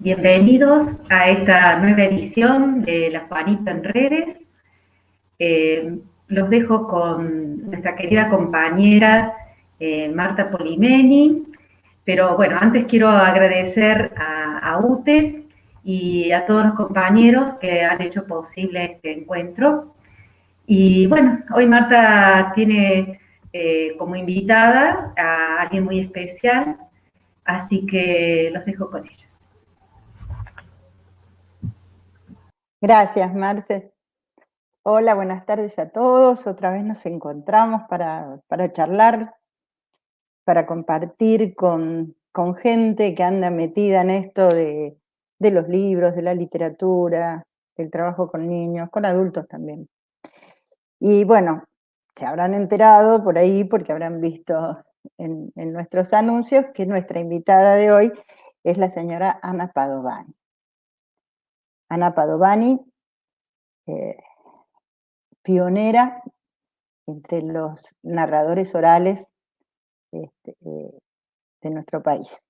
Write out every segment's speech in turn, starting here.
Bienvenidos a esta nueva edición de La Juanita en Redes. Los dejo con nuestra querida compañera Marta Polimeni, pero bueno, antes quiero agradecer a UTE y a todos los compañeros que han hecho posible este encuentro. Y bueno, hoy Marta tiene como invitada a alguien muy especial, así que los dejo con ella. Gracias, Marce. Hola, buenas tardes a todos. Otra vez nos encontramos para charlar, para compartir con gente que anda metida en esto de los libros, de la literatura, del trabajo con niños, con adultos también. Y bueno, se habrán enterado por ahí, porque habrán visto en nuestros anuncios, que nuestra invitada de hoy es la señora Ana Padovani. Ana Padovani, pionera entre los narradores orales de nuestro país.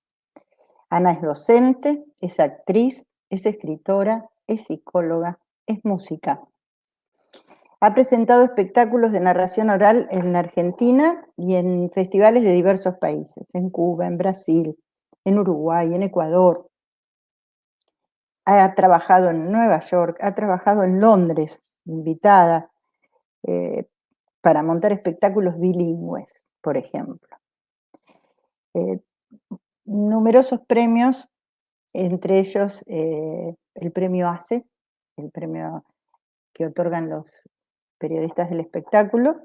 Ana es docente, es actriz, es escritora, es psicóloga, es música. Ha presentado espectáculos de narración oral en la Argentina y en festivales de diversos países, en Cuba, en Brasil, en Uruguay, en Ecuador. Ha trabajado en Nueva York, ha trabajado en Londres, invitada, para montar espectáculos bilingües, por ejemplo. Numerosos premios, entre ellos el premio ACE, el premio que otorgan los periodistas del espectáculo,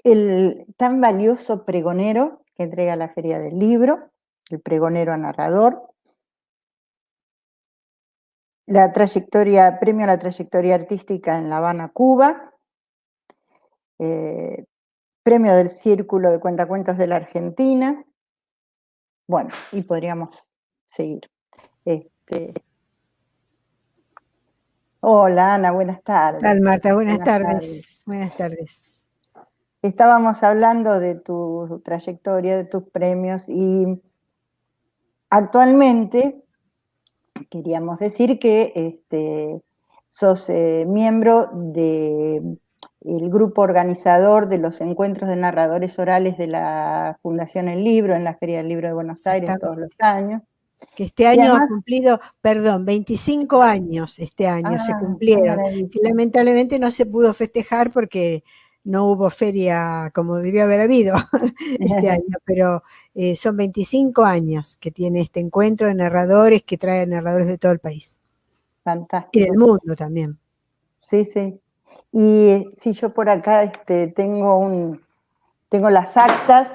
el tan valioso pregonero que entrega la Feria del Libro, el pregonero a narrador, premio a la trayectoria artística en La Habana, Cuba, premio del Círculo de Cuentacuentos de la Argentina. Bueno, y podríamos seguir. Hola, Ana, buenas tardes. ¿Qué tal, Marta? Buenas tardes. Buenas tardes. Estábamos hablando de tu trayectoria, de tus premios, y actualmente queríamos decir que sos miembro del grupo organizador de los encuentros de narradores orales de la Fundación El Libro, en la Feria del Libro de Buenos Aires todos los años. Que este año además, ha cumplido, 25 años este año se cumplieron, que lamentablemente no se pudo festejar porque no hubo feria como debió haber habido este año, pero son 25 años que tiene este encuentro de narradores que trae narradores de todo el país. Fantástico. Y del mundo también. Sí, sí. Y si yo por acá tengo las actas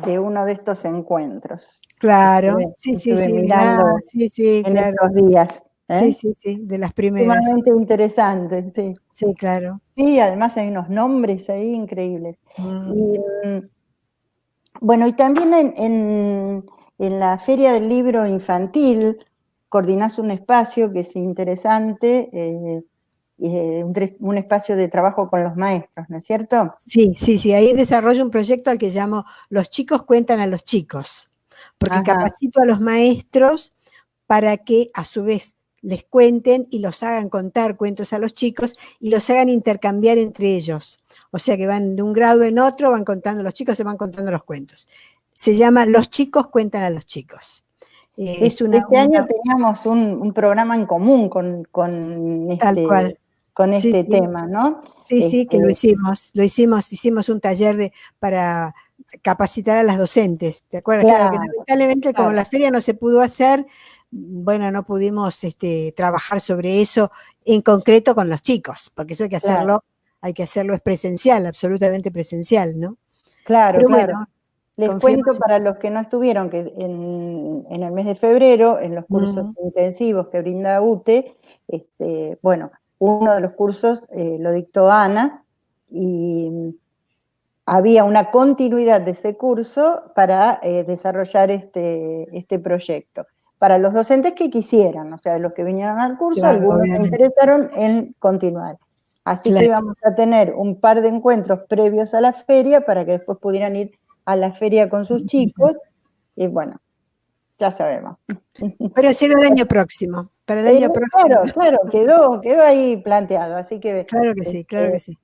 de uno de estos encuentros. Claro, sí, Mirando claro. Estos días. Sí, de las primeras. Sumamente interesante, sí. Sí, claro. Sí, además hay unos nombres ahí increíbles. Y, bueno, y también en la Feria del Libro Infantil coordinás un espacio que es interesante, un espacio de trabajo con los maestros, ¿no es cierto? Sí, ahí desarrollo un proyecto al que llamo Los chicos cuentan a los chicos, porque capacito a los maestros para que a su vez les cuenten y los hagan contar cuentos a los chicos y los hagan intercambiar entre ellos. O sea que van de un grado en otro, van contando, los chicos se van contando los cuentos. Se llama Los chicos cuentan a los chicos. Este año teníamos un programa en común con este tema, ¿no? Sí, que lo hicimos un taller para capacitar a las docentes, ¿te acuerdas? Claro, que lamentablemente como la feria no se pudo hacer, bueno, no pudimos trabajar sobre eso en concreto con los chicos, porque eso hay que hacerlo, es presencial, absolutamente presencial, ¿no? Claro, pero claro. Les cuento para los que no estuvieron que en el mes de febrero, en los cursos intensivos que brinda UTE, bueno, uno de los cursos lo dictó Ana y había una continuidad de ese curso para desarrollar este proyecto. Para los docentes que quisieran, o sea, los que vinieron al curso, algunos se interesaron en continuar. Así que vamos a tener un par de encuentros previos a la feria para que después pudieran ir a la feria con sus chicos. Y bueno, ya sabemos. Pero será el año próximo. Para el año próximo. Claro, quedó ahí planteado, así que Claro que sí, claro que sí.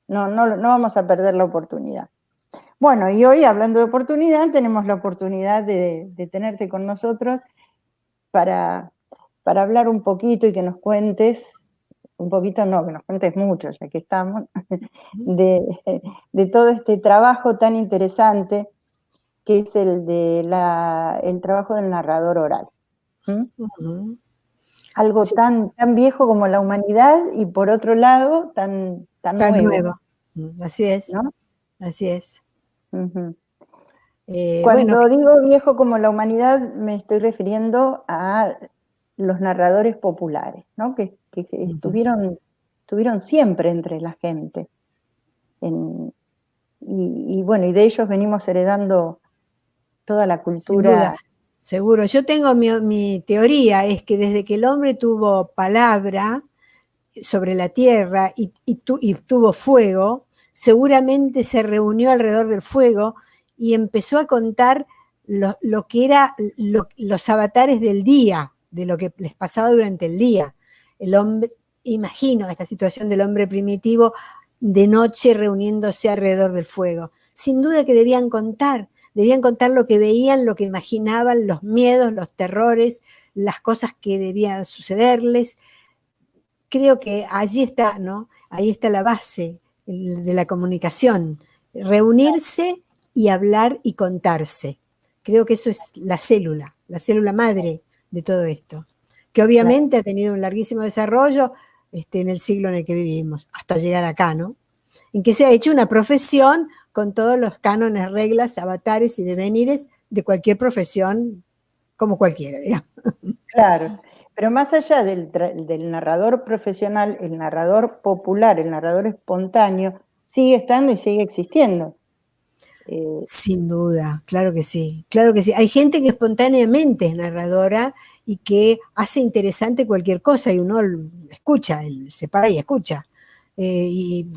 no vamos a perder la oportunidad. Bueno, y hoy, hablando de oportunidad, tenemos la oportunidad de tenerte con nosotros para hablar un poquito y que nos cuentes, un poquito no, que nos cuentes mucho, ya que estamos, de todo este trabajo tan interesante que es el trabajo del narrador oral. Algo Sí. tan viejo como la humanidad y por otro lado tan nuevo. Así es, ¿no? así es. Uh-huh. Bueno, Cuando digo viejo como la humanidad, me estoy refiriendo a los narradores populares, ¿no? que estuvieron siempre entre la gente. Y bueno, y de ellos venimos heredando toda la cultura. Sin duda, seguro. Yo tengo mi teoría, es que desde que el hombre tuvo palabra sobre la tierra y tuvo fuego, seguramente se reunió alrededor del fuego y empezó a contar lo que era los avatares del día, de lo que les pasaba durante el día. El hombre, imagino esta situación del hombre primitivo de noche reuniéndose alrededor del fuego. Sin duda que debían contar lo que veían, lo que imaginaban, los miedos, los terrores, las cosas que debían sucederles. Creo que allí está, ¿no? Ahí está la base de la comunicación, reunirse y hablar y contarse. Creo que eso es la célula madre de todo esto, que obviamente ha tenido un larguísimo desarrollo en el siglo en el que vivimos, hasta llegar acá, ¿no? En que se ha hecho una profesión con todos los cánones, reglas, avatares y devenires de cualquier profesión, como cualquiera, digamos. Claro, pero más allá del narrador profesional, el narrador popular, el narrador espontáneo, sigue estando y sigue existiendo. Sin duda, claro que sí, claro que sí. Hay gente que espontáneamente es narradora y que hace interesante cualquier cosa y uno escucha, se para y escucha. Y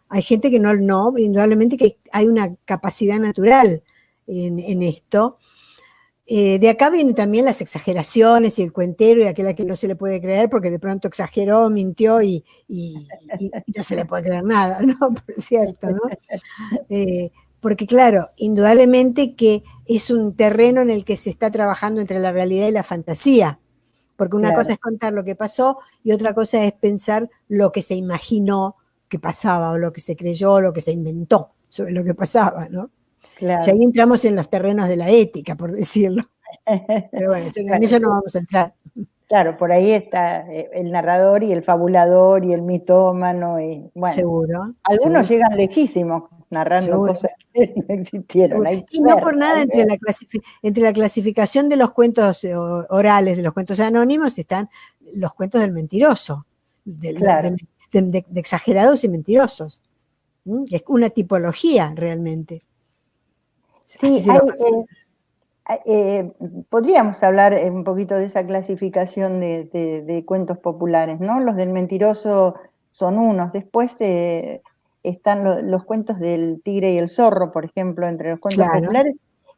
hay gente que no, indudablemente que hay una capacidad natural en esto. De acá vienen también las exageraciones y el cuentero y aquel a que no se le puede creer porque de pronto exageró, mintió y no se le puede creer nada, ¿no? Por cierto, ¿no? Porque claro, indudablemente que es un terreno en el que se está trabajando entre la realidad y la fantasía, porque una cosa es contar lo que pasó y otra cosa es pensar lo que se imaginó que pasaba o lo que se creyó o lo que se inventó sobre lo que pasaba, ¿no? Claro. Si ahí entramos en los terrenos de la ética, por decirlo. Pero bueno, en eso no vamos a entrar. Claro, por ahí está el narrador y el fabulador y el mitómano. Y, bueno, seguro. Algunos llegan lejísimos narrando cosas que no existieron. Y no por nada entre la clasificación de los cuentos orales, de los cuentos anónimos, están los cuentos del mentiroso, de exagerados y mentirosos. Es una tipología realmente. Sí, podríamos hablar un poquito de esa clasificación de cuentos populares, ¿no? Los del mentiroso son unos. Después están los cuentos del tigre y el zorro, por ejemplo, entre los cuentos populares,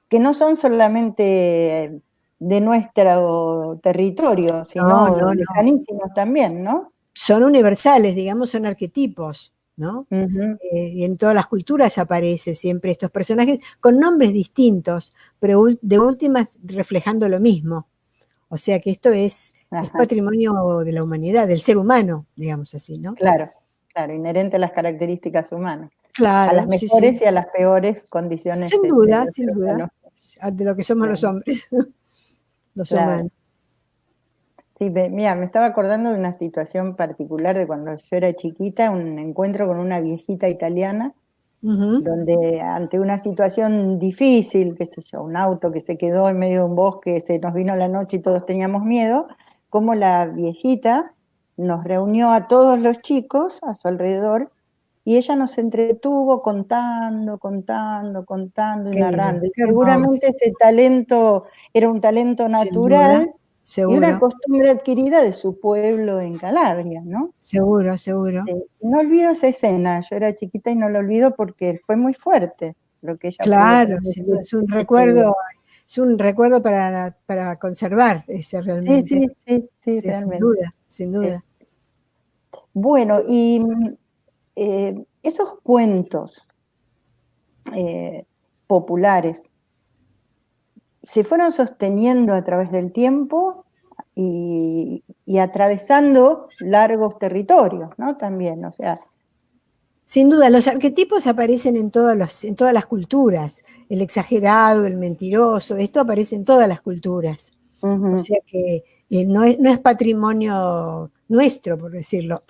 que no son solamente de nuestro territorio, sino lejanísimos también, ¿no? Son universales, digamos, son arquetipos, ¿no? Y en todas las culturas aparecen siempre estos personajes con nombres distintos, pero de últimas reflejando lo mismo. O sea que esto es patrimonio de la humanidad, del ser humano, digamos así, ¿no? Claro, inherente a las características humanas. Claro, a las mejores y a las peores condiciones. Sin duda, de lo que somos los hombres, los humanos. Sí, mira, me estaba acordando de una situación particular de cuando yo era chiquita, un encuentro con una viejita italiana, donde ante una situación difícil, qué sé yo, un auto que se quedó en medio de un bosque, se nos vino la noche y todos teníamos miedo, como la viejita nos reunió a todos los chicos a su alrededor y ella nos entretuvo contando y narrando. Y seguramente ese talento era un talento natural. Seguro. Y una costumbre adquirida de su pueblo en Calabria, ¿no? Seguro. No olvido esa escena, yo era chiquita y no lo olvido porque fue muy fuerte lo que ella Claro, es un recuerdo es un recuerdo para conservar ese realmente. Sí, Sí, realmente. sin duda. Bueno, y esos cuentos populares se fueron sosteniendo a través del tiempo y atravesando largos territorios, ¿no? También, o sea. Sin duda, los arquetipos aparecen en todas las culturas. El exagerado, el mentiroso, esto aparece en todas las culturas. O sea que no es patrimonio nuestro, por decirlo.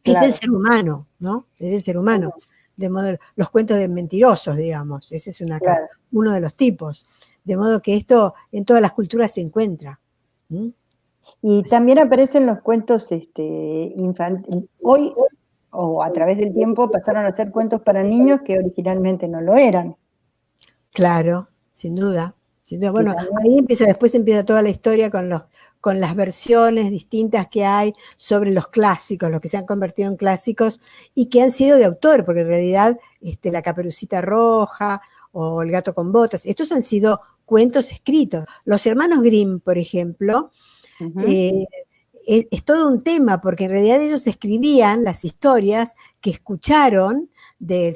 Es del ser humano, ¿no? Es del ser humano. De modo, los cuentos de mentirosos, digamos, ese es uno de los tipos. De modo que esto en todas las culturas se encuentra. Y también aparecen los cuentos infantiles. Hoy, o a través del tiempo, pasaron a ser cuentos para niños que originalmente no lo eran. Claro, sin duda. Bueno, ahí después empieza toda la historia con las versiones distintas que hay sobre los clásicos, los que se han convertido en clásicos y que han sido de autor, porque en realidad La Caperucita Roja o El Gato con Botas, estos han sido cuentos escritos. Los hermanos Grimm, por ejemplo, es todo un tema, porque en realidad ellos escribían las historias que escucharon de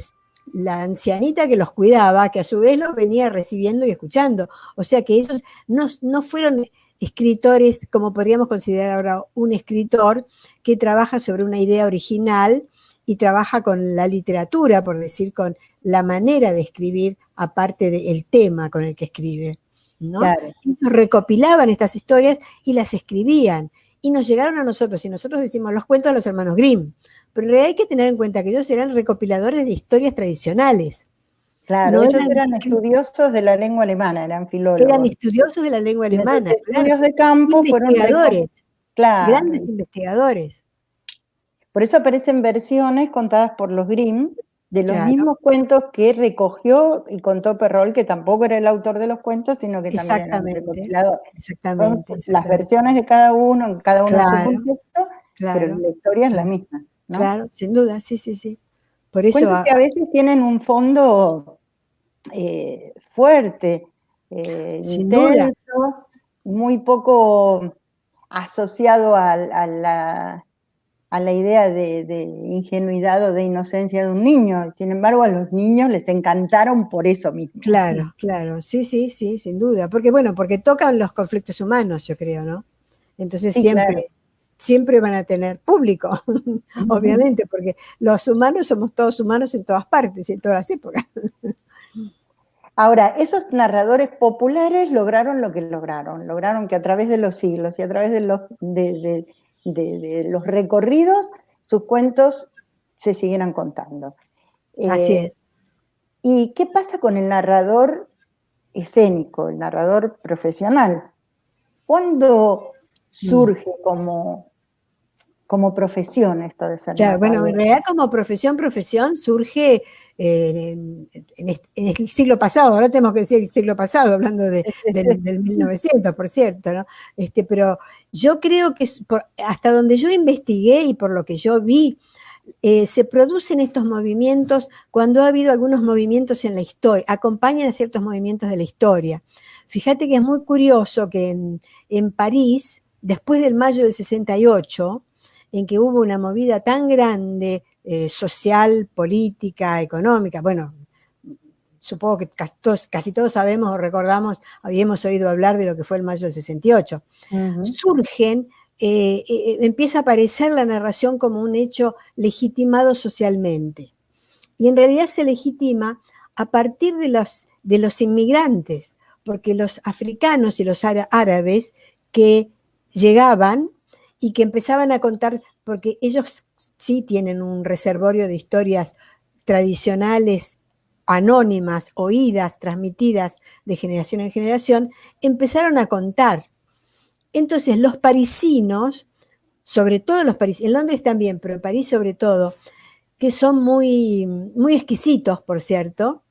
la ancianita que los cuidaba, que a su vez los venía recibiendo y escuchando. O sea que ellos no fueron escritores, como podríamos considerar ahora un escritor que trabaja sobre una idea original y trabaja con la literatura, por decir, con la manera de escribir, aparte del tema con el que escribe, ¿no? Claro. Ellos recopilaban estas historias y las escribían, y nos llegaron a nosotros, y nosotros decimos los cuentos de los hermanos Grimm, pero en realidad hay que tener en cuenta que ellos eran recopiladores de historias tradicionales. Claro, No ellos eran estudiosos de la lengua alemana, eran filólogos. Eran estudiosos de la lengua alemana. Estudios de campo fueron investigadores, claro. Grandes investigadores. Por eso aparecen versiones contadas por los Grimm de los mismos cuentos que recogió y contó Perrault, que tampoco era el autor de los cuentos, sino que también era un recopilador. Exactamente. Las versiones de cada uno, en cada uno su contexto, pero la historia es la misma, ¿no? Claro, sin duda, sí. Por eso, cuentos que a veces tienen un fondo fuerte, intenso, muy poco asociado a la idea de ingenuidad o de inocencia de un niño. Sin embargo, a los niños les encantaron por eso mismo. Claro, sí, sin duda. Porque tocan los conflictos humanos, yo creo, ¿no? Entonces siempre van a tener público, obviamente, porque los humanos somos todos humanos en todas partes y en todas las épocas. Ahora, esos narradores populares lograron lo que lograron que a través de los siglos y a través de los recorridos, sus cuentos se siguieran contando. Así es. ¿Y qué pasa con el narrador escénico, el narrador profesional? ¿Cuándo surge como profesión esto de ser narrador? Bueno, en realidad como profesión surge en el siglo pasado, ahora tenemos que decir el siglo pasado, hablando del 1900, por cierto, ¿no? Pero yo creo que hasta donde yo investigué y por lo que yo vi, se producen estos movimientos cuando ha habido algunos movimientos en la historia, acompañan a ciertos movimientos de la historia. Fíjate que es muy curioso que en París, después del mayo del 68, en que hubo una movida tan grande, social, política, económica, bueno, supongo que casi todos sabemos o recordamos, habíamos oído hablar de lo que fue el mayo del 68. Surgen, empieza a aparecer la narración como un hecho legitimado socialmente. Y en realidad se legitima a partir de los inmigrantes, porque los africanos y los árabes que llegaban y que empezaban a contar, porque ellos sí tienen un reservorio de historias tradicionales, anónimas, oídas, transmitidas de generación en generación, empezaron a contar. Entonces los parisinos, sobre todo los parisinos, en Londres también, pero en París sobre todo, que son muy, muy exquisitos, por cierto,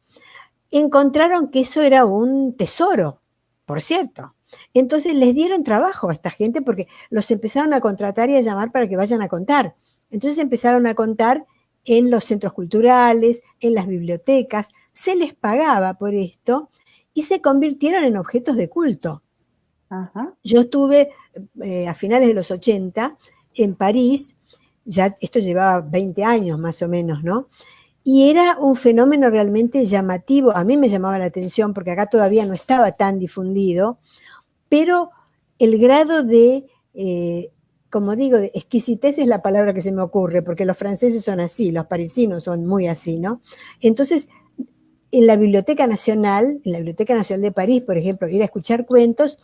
encontraron que eso era un tesoro, por cierto. Entonces les dieron trabajo a esta gente porque los empezaron a contratar y a llamar para que vayan a contar. Entonces empezaron a contar en los centros culturales, en las bibliotecas, se les pagaba por esto y se convirtieron en objetos de culto. Ajá. Yo estuve a finales de los 80 en París, ya esto llevaba 20 años más o menos, ¿no? Y era un fenómeno realmente llamativo, a mí me llamaba la atención porque acá todavía no estaba tan difundido, pero el grado de, como digo, de exquisitez es la palabra que se me ocurre, porque los franceses son así, los parisinos son muy así, ¿no? Entonces, en la Biblioteca Nacional de París, por ejemplo, ir a escuchar cuentos,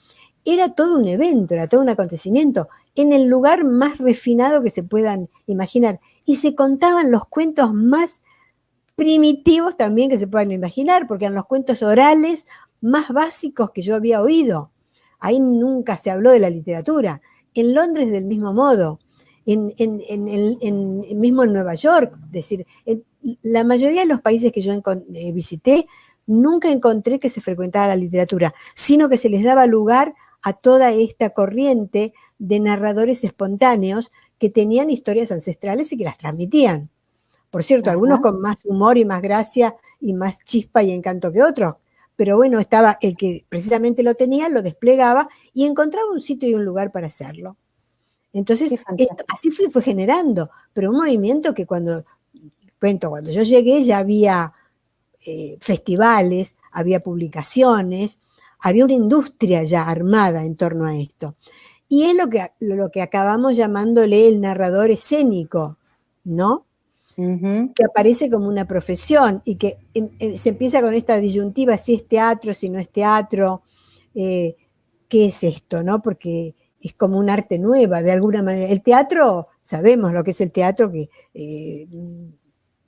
era todo un evento, era todo un acontecimiento, en el lugar más refinado que se puedan imaginar. Y se contaban los cuentos más primitivos también que se puedan imaginar, porque eran los cuentos orales más básicos que yo había oído. Ahí nunca se habló de la literatura. En Londres del mismo modo, mismo en Nueva York, es decir, la mayoría de los países que yo visité, nunca encontré que se frecuentara la literatura, sino que se les daba lugar a toda esta corriente de narradores espontáneos que tenían historias ancestrales y que las transmitían. Por cierto, algunos con más humor y más gracia y más chispa y encanto que otros, pero bueno, estaba el que precisamente lo tenía, lo desplegaba y encontraba un sitio y un lugar para hacerlo. Entonces, así fue generando, pero un movimiento que cuando yo llegué ya había festivales, había publicaciones, había una industria ya armada en torno a esto. Y es lo que acabamos llamándole el narrador escénico, ¿no? Que aparece como una profesión y que se empieza con esta disyuntiva, si es teatro, si no es teatro, qué es esto, ¿no? Porque es como un arte nueva, de alguna manera. El teatro, sabemos lo que es el teatro, que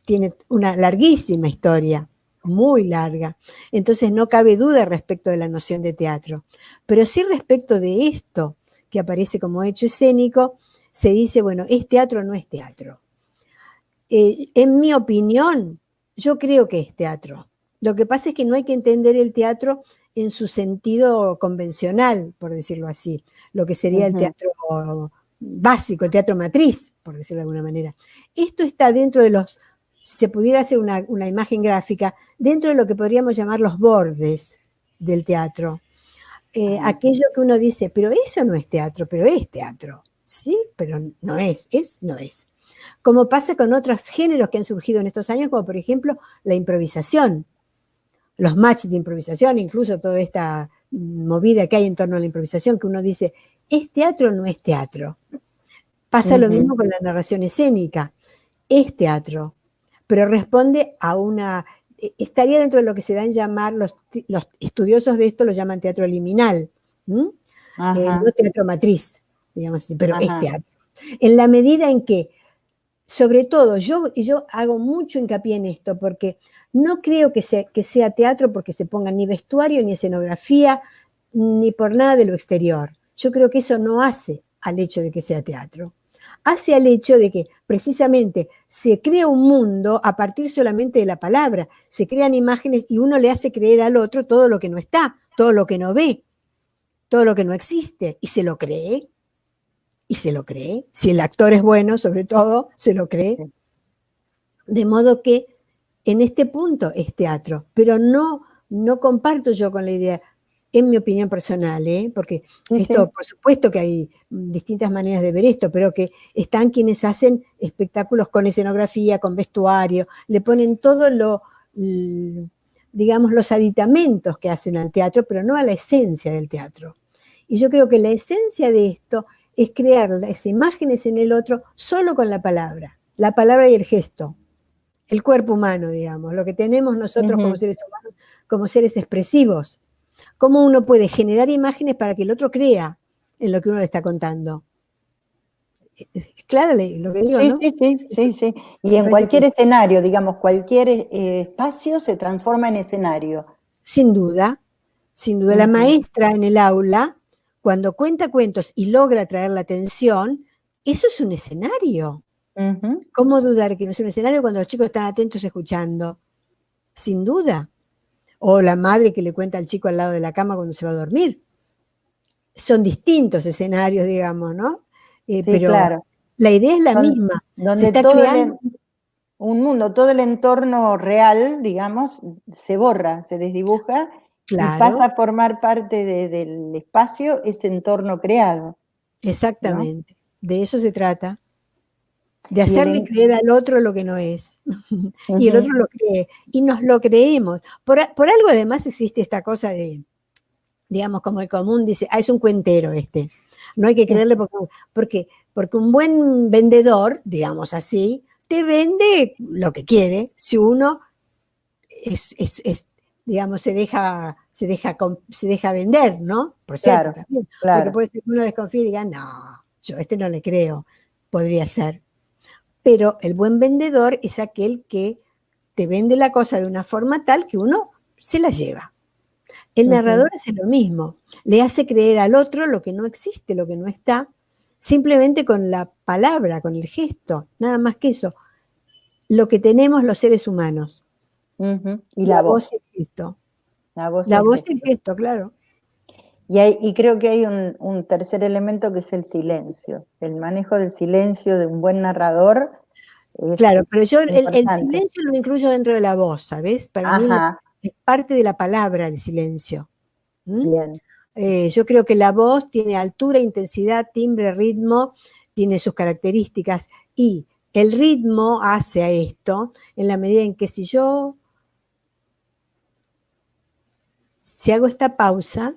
tiene una larguísima historia, muy larga. Entonces no cabe duda respecto de la noción de teatro. Pero sí respecto de esto, que aparece como hecho escénico, se dice, bueno, ¿es teatro o no es teatro? En mi opinión, yo creo que es teatro. Lo que pasa es que no hay que entender el teatro en su sentido convencional, por decirlo así, lo que sería el teatro básico, el teatro matriz, por decirlo de alguna manera. Esto está dentro de los, si se pudiera hacer una imagen gráfica, dentro de lo que podríamos llamar los bordes del teatro. Aquello que uno dice, pero eso no es teatro, pero es teatro. Sí, pero no es, no es. Como pasa con otros géneros que han surgido en estos años, como por ejemplo la improvisación, los matches de improvisación, incluso toda esta movida que hay en torno a la improvisación, que uno dice, ¿es teatro o no es teatro? Pasa lo mismo con la narración escénica, es teatro, pero responde a estaría dentro de lo que se da en llamar, los estudiosos de esto lo llaman teatro liminal, no teatro matriz, digamos así, pero es teatro. En la medida en que, sobre todo, yo hago mucho hincapié en esto, porque no creo que sea teatro porque se ponga ni vestuario, ni escenografía, ni por nada de lo exterior. Yo creo que eso no hace al hecho de que sea teatro. Hace al hecho de que precisamente se crea un mundo a partir solamente de la palabra, se crean imágenes y uno le hace creer al otro todo lo que no está, todo lo que no ve, todo lo que no existe, y se lo cree. Y se lo cree, si el actor es bueno, sobre todo, se lo cree. De modo que en este punto es teatro, pero no comparto yo con la idea, en mi opinión personal, porque esto, por supuesto que hay distintas maneras de ver esto, pero que están quienes hacen espectáculos con escenografía, con vestuario, le ponen todo digamos, los aditamentos que hacen al teatro, pero no a la esencia del teatro. Y yo creo que la esencia de esto es crear las imágenes en el otro solo con la palabra y el gesto, el cuerpo humano, digamos, lo que tenemos nosotros como seres humanos, como seres expresivos. Cómo uno puede generar imágenes para que el otro crea en lo que uno le está contando. Claro lo que digo, ¿no? Sí. Y en cualquier escenario, digamos, cualquier espacio se transforma en escenario. Sin duda. La maestra en el aula, cuando cuenta cuentos y logra atraer la atención, eso es un escenario. ¿Cómo dudar que no es un escenario cuando los chicos están atentos escuchando? Sin duda. O la madre que le cuenta al chico al lado de la cama cuando se va a dormir. Son distintos escenarios, digamos, ¿no? Pero claro, la idea es la misma. Donde se está creando un mundo, todo el entorno real, digamos, se borra, se desdibuja. Y pasa a formar parte del espacio ese entorno creado. Exactamente, ¿no? De eso se trata. De Y hacerle creer al otro lo que no es. Y el otro lo cree. Y nos lo creemos. Por algo además existe esta cosa de, digamos, como el común dice, es un cuentero este. No hay que creerle porque un buen vendedor, digamos así, te vende lo que quiere. Si uno digamos, se deja vender, ¿no? Por cierto, claro, también. Claro. Porque puede ser que uno desconfíe y diga, no, yo a este no le creo. Podría ser. Pero el buen vendedor es aquel que te vende la cosa de una forma tal que uno se la lleva. El narrador hace lo mismo, le hace creer al otro lo que no existe, lo que no está, simplemente con la palabra, con el gesto, nada más que eso. Lo que tenemos los seres humanos. Y la voz. Y el gesto. La voz y el gesto, claro. Y creo que hay un tercer elemento que es el silencio. El manejo del silencio de un buen narrador. Claro, pero yo el silencio lo incluyo dentro de la voz, ¿sabes? Para mí es parte de la palabra el silencio. Bien. Yo creo que la voz tiene altura, intensidad, timbre, ritmo, tiene sus características y el ritmo hace a esto en la medida en que si hago esta pausa,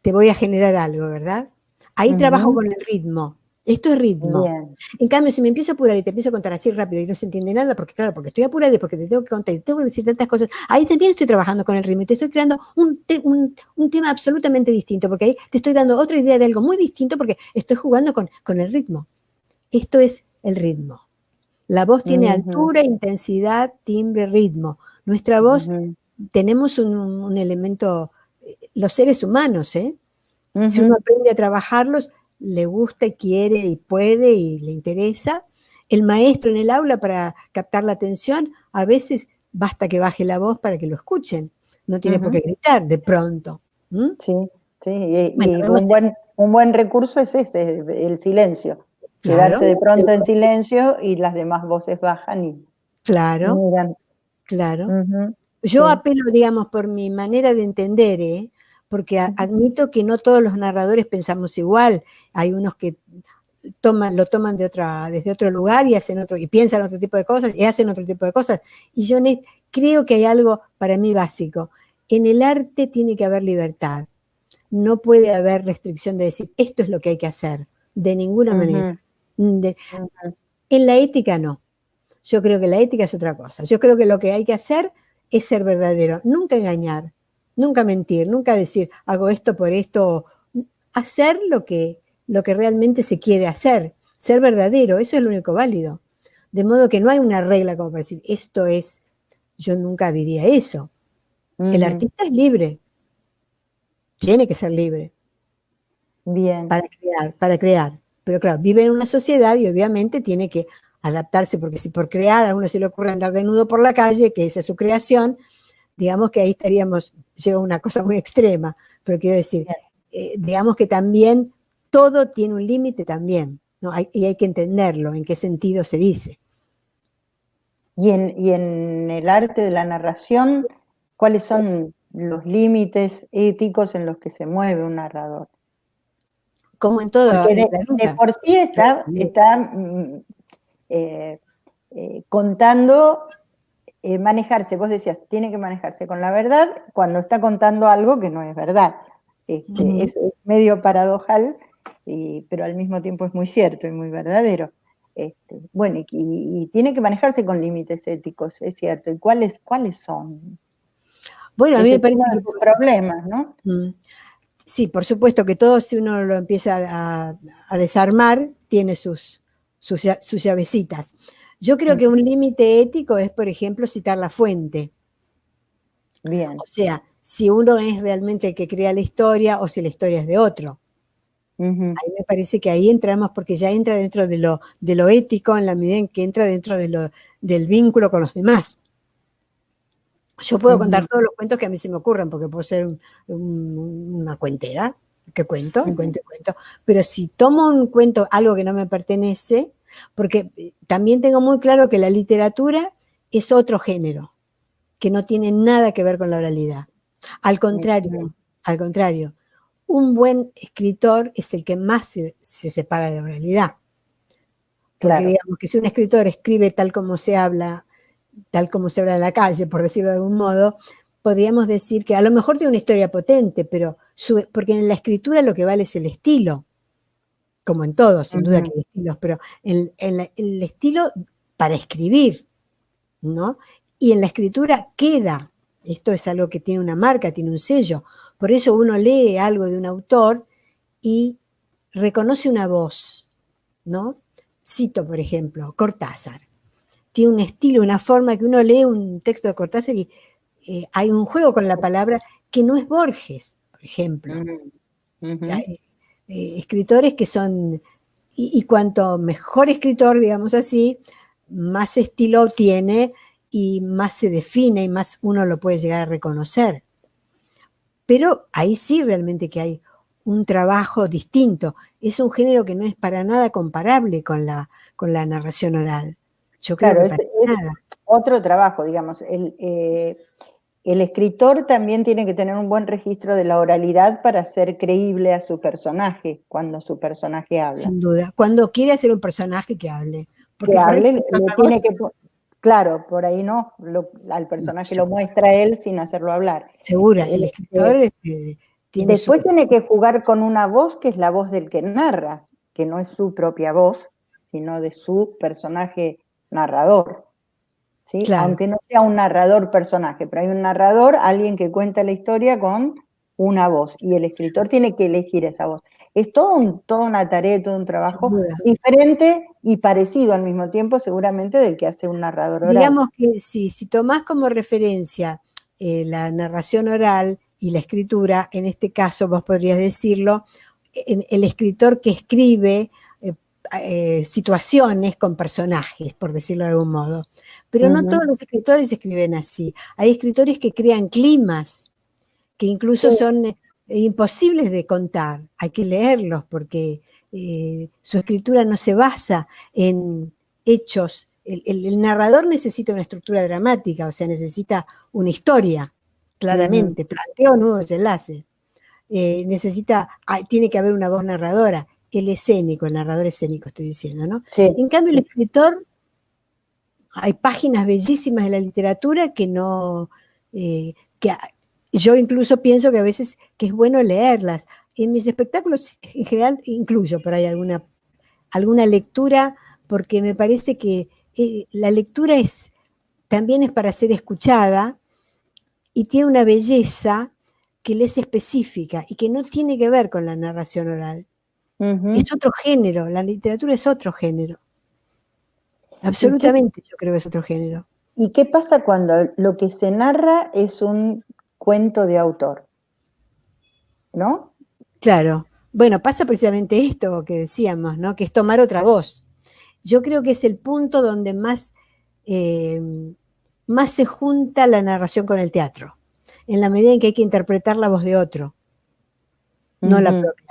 te voy a generar algo, ¿verdad? Ahí trabajo con el ritmo. Esto es ritmo. Bien. En cambio, si me empiezo a apurar y te empiezo a contar así rápido y no se entiende nada, porque estoy apurada y porque te tengo que contar y tengo que decir tantas cosas, ahí también estoy trabajando con el ritmo y te estoy creando un tema absolutamente distinto, porque ahí te estoy dando otra idea de algo muy distinto porque estoy jugando con el ritmo. Esto es el ritmo. La voz tiene altura, intensidad, timbre, ritmo. Nuestra voz, tenemos un elemento, los seres humanos, ¿eh? Si uno aprende a trabajarlos, le gusta y quiere y puede y le interesa. El maestro en el aula para captar la atención, a veces basta que baje la voz para que lo escuchen. No tiene por qué gritar de pronto. Sí. Y un buen recurso es ese, el silencio. Claro, quedarse de pronto en silencio y las demás voces bajan y miran. Claro. Yo apelo, digamos, por mi manera de entender, porque admito que no todos los narradores pensamos igual. Hay unos que lo toman desde otro lugar y hacen y piensan otro tipo de cosas y hacen otro tipo de cosas. Y yo creo que hay algo para mí básico. En el arte tiene que haber libertad. No puede haber restricción de decir esto es lo que hay que hacer, de ninguna manera. En la ética no. Yo creo que la ética es otra cosa. Yo creo que lo que hay que hacer es ser verdadero, nunca engañar, nunca mentir, nunca decir hago esto por esto. Hacer lo que realmente se quiere hacer, ser verdadero, eso es lo único válido. De modo que no hay una regla como para decir esto es, yo nunca diría eso. El artista es libre, tiene que ser libre. Bien. Para crear. Pero claro, vive en una sociedad y obviamente tiene que adaptarse, porque si por crear a uno se le ocurre andar desnudo por la calle, que esa es su creación, digamos que ahí llega una cosa muy extrema, pero quiero decir, digamos que también todo tiene un límite también, ¿no? Y hay que entenderlo, en qué sentido se dice. Y en el arte de la narración, ¿cuáles son los límites éticos en los que se mueve un narrador? Como en todo. Porque de por sí está contando, manejarse, vos decías, tiene que manejarse con la verdad cuando está contando algo que no es verdad. Es medio paradojal, pero al mismo tiempo es muy cierto y muy verdadero. Bueno, y tiene que manejarse con límites éticos, es cierto. ¿Y cuáles son? Bueno, a mí me parece que problemas, ¿no? Sí, por supuesto que todo, si uno lo empieza a desarmar, tiene sus llavecitas. Yo creo que un límite ético es, por ejemplo, citar la fuente. Bien. O sea, si uno es realmente el que crea la historia o si la historia es de otro. Ahí me parece que ahí entramos, porque ya entra dentro de lo ético en la medida en que entra dentro del vínculo con los demás. Yo puedo contar todos los cuentos que a mí se me ocurran, porque puedo ser una cuentera, que cuento, cuento, pero si tomo un cuento, algo que no me pertenece, porque también tengo muy claro que la literatura es otro género. que no tiene nada que ver con la oralidad. Al contrario, un buen escritor es el que más se separa de la oralidad. Porque digamos que si un escritor escribe tal como se habla en la calle, por decirlo de algún modo, podríamos decir que a lo mejor tiene una historia potente, pero porque en la escritura lo que vale es el estilo, como en todo, sin duda que hay estilos, pero el estilo para escribir, ¿no? Y en la escritura queda, esto es algo que tiene una marca, tiene un sello, por eso uno lee algo de un autor y reconoce una voz, ¿no? Cito, por ejemplo, Cortázar. Tiene un estilo, una forma que uno lee un texto de Cortázar y hay un juego con la palabra que no es Borges, por ejemplo. Hay escritores que son, y cuanto mejor escritor, digamos así, más estilo tiene y más se define y más uno lo puede llegar a reconocer. Pero ahí sí realmente que hay un trabajo distinto. Es un género que no es para nada comparable con la narración oral. Yo creo que es otro trabajo, digamos. El escritor también tiene que tener un buen registro de la oralidad para hacer creíble a su personaje cuando su personaje habla. Sin duda. Cuando quiere hacer un personaje que hable. Porque que hable, le tiene que... Claro, por ahí no, al personaje lo muestra él sin hacerlo hablar. Segura, el escritor tiene después tiene que jugar con una voz que es la voz del que narra, que no es su propia voz, sino de su personaje narrador. ¿Sí? Claro. Aunque no sea un narrador personaje, pero hay un narrador, alguien que cuenta la historia con una voz, y el escritor tiene que elegir esa voz. Es toda una tarea, todo un trabajo diferente y parecido al mismo tiempo, seguramente, del que hace un narrador oral. Digamos que si tomás como referencia la narración oral y la escritura, en este caso vos podrías decirlo, el escritor que escribe situaciones con personajes, por decirlo de algún modo. Pero no todos los escritores escriben así. Hay escritores que crean climas, que incluso son imposibles de contar. Hay que leerlos porque su escritura no se basa en hechos. El narrador necesita una estructura dramática, o sea, necesita una historia, claramente, planteo, nudos, enlaces. Tiene que haber una voz narradora. El escénico, el narrador escénico, estoy diciendo, ¿no? Sí, en cambio, el escritor, hay páginas bellísimas de la literatura que no, yo incluso pienso que a veces que es bueno leerlas. En mis espectáculos en general incluyo por ahí alguna lectura, porque me parece que la lectura también es para ser escuchada y tiene una belleza que le es específica y que no tiene que ver con la narración oral. Es otro género, la literatura es otro género. Absolutamente, yo creo que es otro género. ¿Y qué pasa cuando lo que se narra es un cuento de autor? ¿No? Claro. Bueno, pasa precisamente esto que decíamos, ¿no? Que es tomar otra voz. Yo creo que es el punto donde más se junta la narración con el teatro, en la medida en que hay que interpretar la voz de otro, no la propia.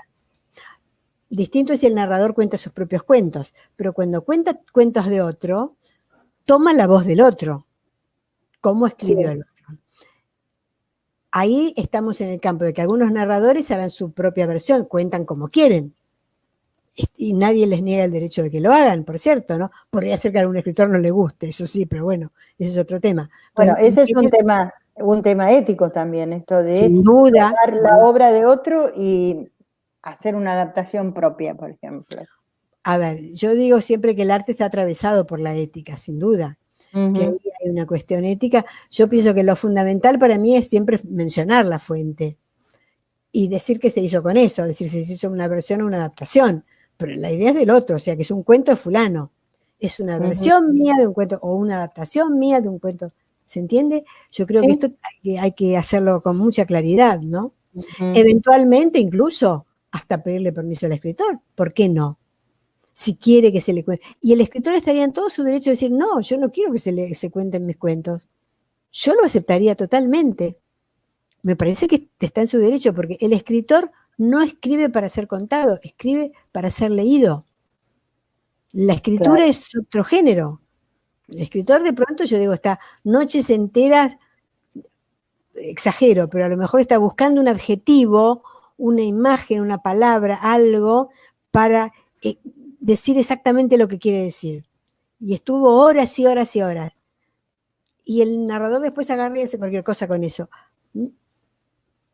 Distinto es si el narrador cuenta sus propios cuentos, pero cuando cuenta cuentos de otro, toma la voz del otro, cómo escribió el otro. Ahí estamos en el campo de que algunos narradores harán su propia versión, cuentan como quieren, y nadie les niega el derecho de que lo hagan, por cierto, ¿no? Podría ser que a algún escritor no le guste, eso sí, pero bueno, ese es otro tema. Bueno, ese es un tema ético también, esto de sin duda, tomar la obra de otro y hacer una adaptación propia, por ejemplo. A ver, yo digo siempre que el arte está atravesado por la ética, sin duda, que ahí hay una cuestión ética. Yo pienso que lo fundamental para mí es siempre mencionar la fuente y decir que se hizo con eso, decir si se hizo una versión o una adaptación, pero la idea es del otro, o sea que es un cuento de fulano, es una versión mía de un cuento o una adaptación mía de un cuento, ¿se entiende? Yo creo que esto hay que hacerlo con mucha claridad, ¿no? Eventualmente incluso hasta pedirle permiso al escritor, ¿por qué no? Si quiere que se le cuente. Y el escritor estaría en todo su derecho de decir, no, yo no quiero que se cuenten mis cuentos. Yo lo aceptaría totalmente. Me parece que está en su derecho, porque el escritor no escribe para ser contado, escribe para ser leído. La escritura es otro género. El escritor de pronto, yo digo, está noches enteras exagero, pero a lo mejor está buscando un adjetivo, una imagen, una palabra, algo, para decir exactamente lo que quiere decir. Y estuvo horas y horas y horas. Y el narrador después agarra y hace cualquier cosa con eso.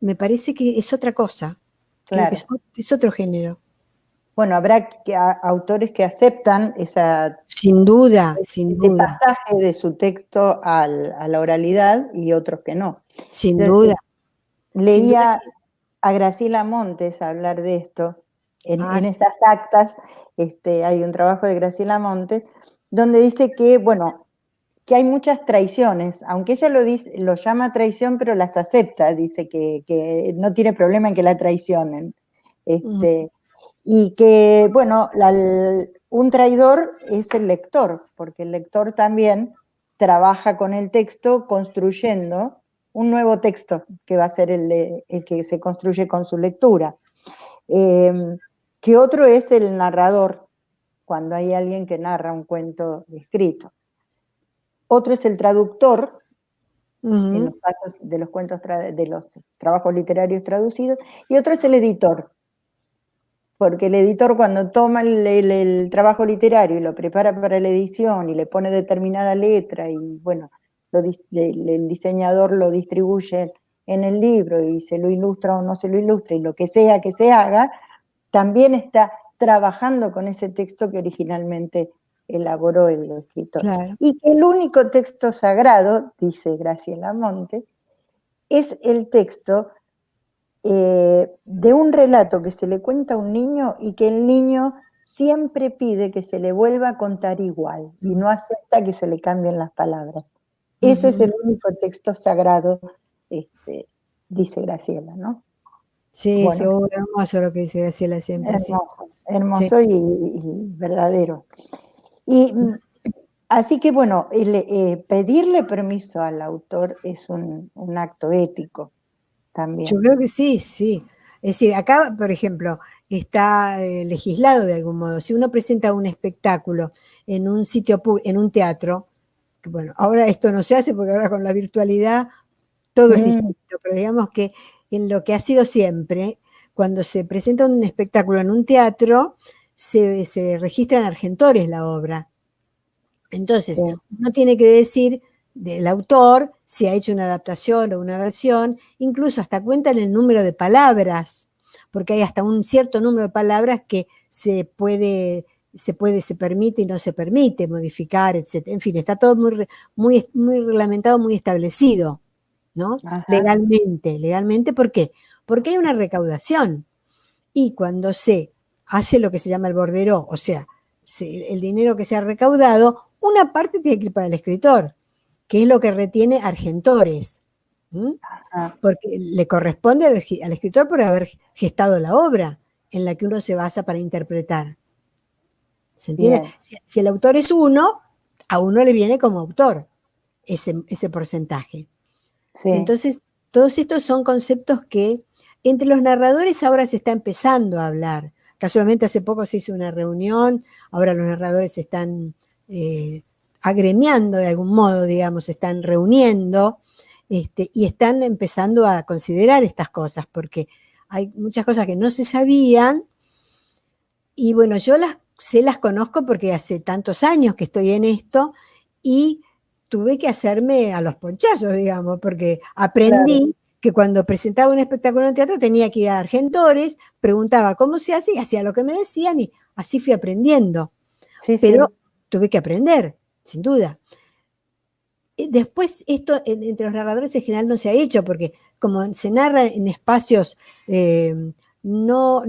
Me parece que es otra cosa. Creo Claro. que es otro género. Bueno, habrá autores que aceptan Sin duda, ese sin duda. pasaje de su texto a la oralidad y otros que no. Sin Entonces, duda. Sin duda. leía a Graciela Montes hablar de esto. En Sí. esas actas hay un trabajo de Graciela Montes donde dice que, bueno, que hay muchas traiciones, aunque ella lo llama traición, pero las acepta, dice que no tiene problema en que la traicionen. Y que, bueno, un traidor es el lector, porque el lector también trabaja con el texto construyendo un nuevo texto, que va a ser el que se construye con su lectura. Que otro es el narrador, cuando hay alguien que narra un cuento escrito. Otro es el traductor, en los casos de los cuentos, de los trabajos literarios traducidos, y otro es el editor, porque el editor cuando toma el trabajo literario y lo prepara para la edición y le pone determinada letra y bueno, el diseñador lo distribuye en el libro y se lo ilustra o no se lo ilustra y lo que sea que se haga, también está trabajando con ese texto que originalmente elaboró el escritor. Claro. Y que el único texto sagrado, dice Graciela Montes, es el texto de un relato que se le cuenta a un niño y que el niño siempre pide que se le vuelva a contar igual y no acepta que se le cambien las palabras. Ese es el único texto sagrado, dice Graciela, ¿no? Sí, Bueno, sí, hermoso lo que dice Graciela siempre. hermoso, hermoso Sí. y verdadero. Y así que bueno, pedirle permiso al autor es un acto ético también. Yo creo que sí, sí. Es decir, acá, por ejemplo, está legislado de algún modo. Si uno presenta un espectáculo en un sitio, en un teatro, que bueno, ahora esto no se hace porque ahora con la virtualidad todo es distinto, pero digamos que en lo que ha sido siempre, cuando se presenta un espectáculo en un teatro, se registra en Argentores la obra. Entonces, Sí. uno tiene que decir del autor si ha hecho una adaptación o una versión, incluso hasta cuentan el número de palabras, porque hay hasta un cierto número de palabras que se permite y no se permite modificar, etc. En fin, está todo muy reglamentado, muy establecido, ¿no? Ajá. Legalmente, ¿por qué? Porque hay una recaudación y cuando se hace lo que se llama el borderó, o sea, el dinero que se ha recaudado, una parte tiene que ir para el escritor, que es lo que retiene Argentores, porque le corresponde al escritor por haber gestado la obra en la que uno se basa para interpretar. ¿Se entiende? Si el autor es uno, a uno le viene como autor ese porcentaje. Sí. Entonces, todos estos son conceptos que entre los narradores ahora se está empezando a hablar. Casualmente hace poco se hizo una reunión, ahora los narradores se están agremiando de algún modo, digamos, se están reuniendo y están empezando a considerar estas cosas, porque hay muchas cosas que no se sabían y bueno, yo las conozco porque hace tantos años que estoy en esto y tuve que hacerme a los ponchazos, digamos, porque aprendí que cuando presentaba un espectáculo en teatro tenía que ir a Argentores, preguntaba cómo se hace y hacía lo que me decían y así fui aprendiendo. Sí, pero tuve que aprender, sin duda. Después esto entre los narradores en general no se ha hecho porque como se narra en espacios no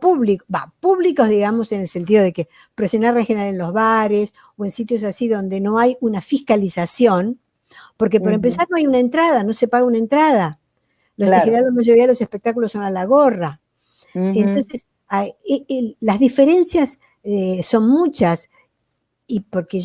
públicos, digamos, en el sentido de que, pero se narra en general en los bares o en sitios así donde no hay una fiscalización, porque por empezar no hay una entrada, no se paga una entrada. En general la mayoría de los espectáculos son a la gorra. Entonces, las diferencias son muchas y porque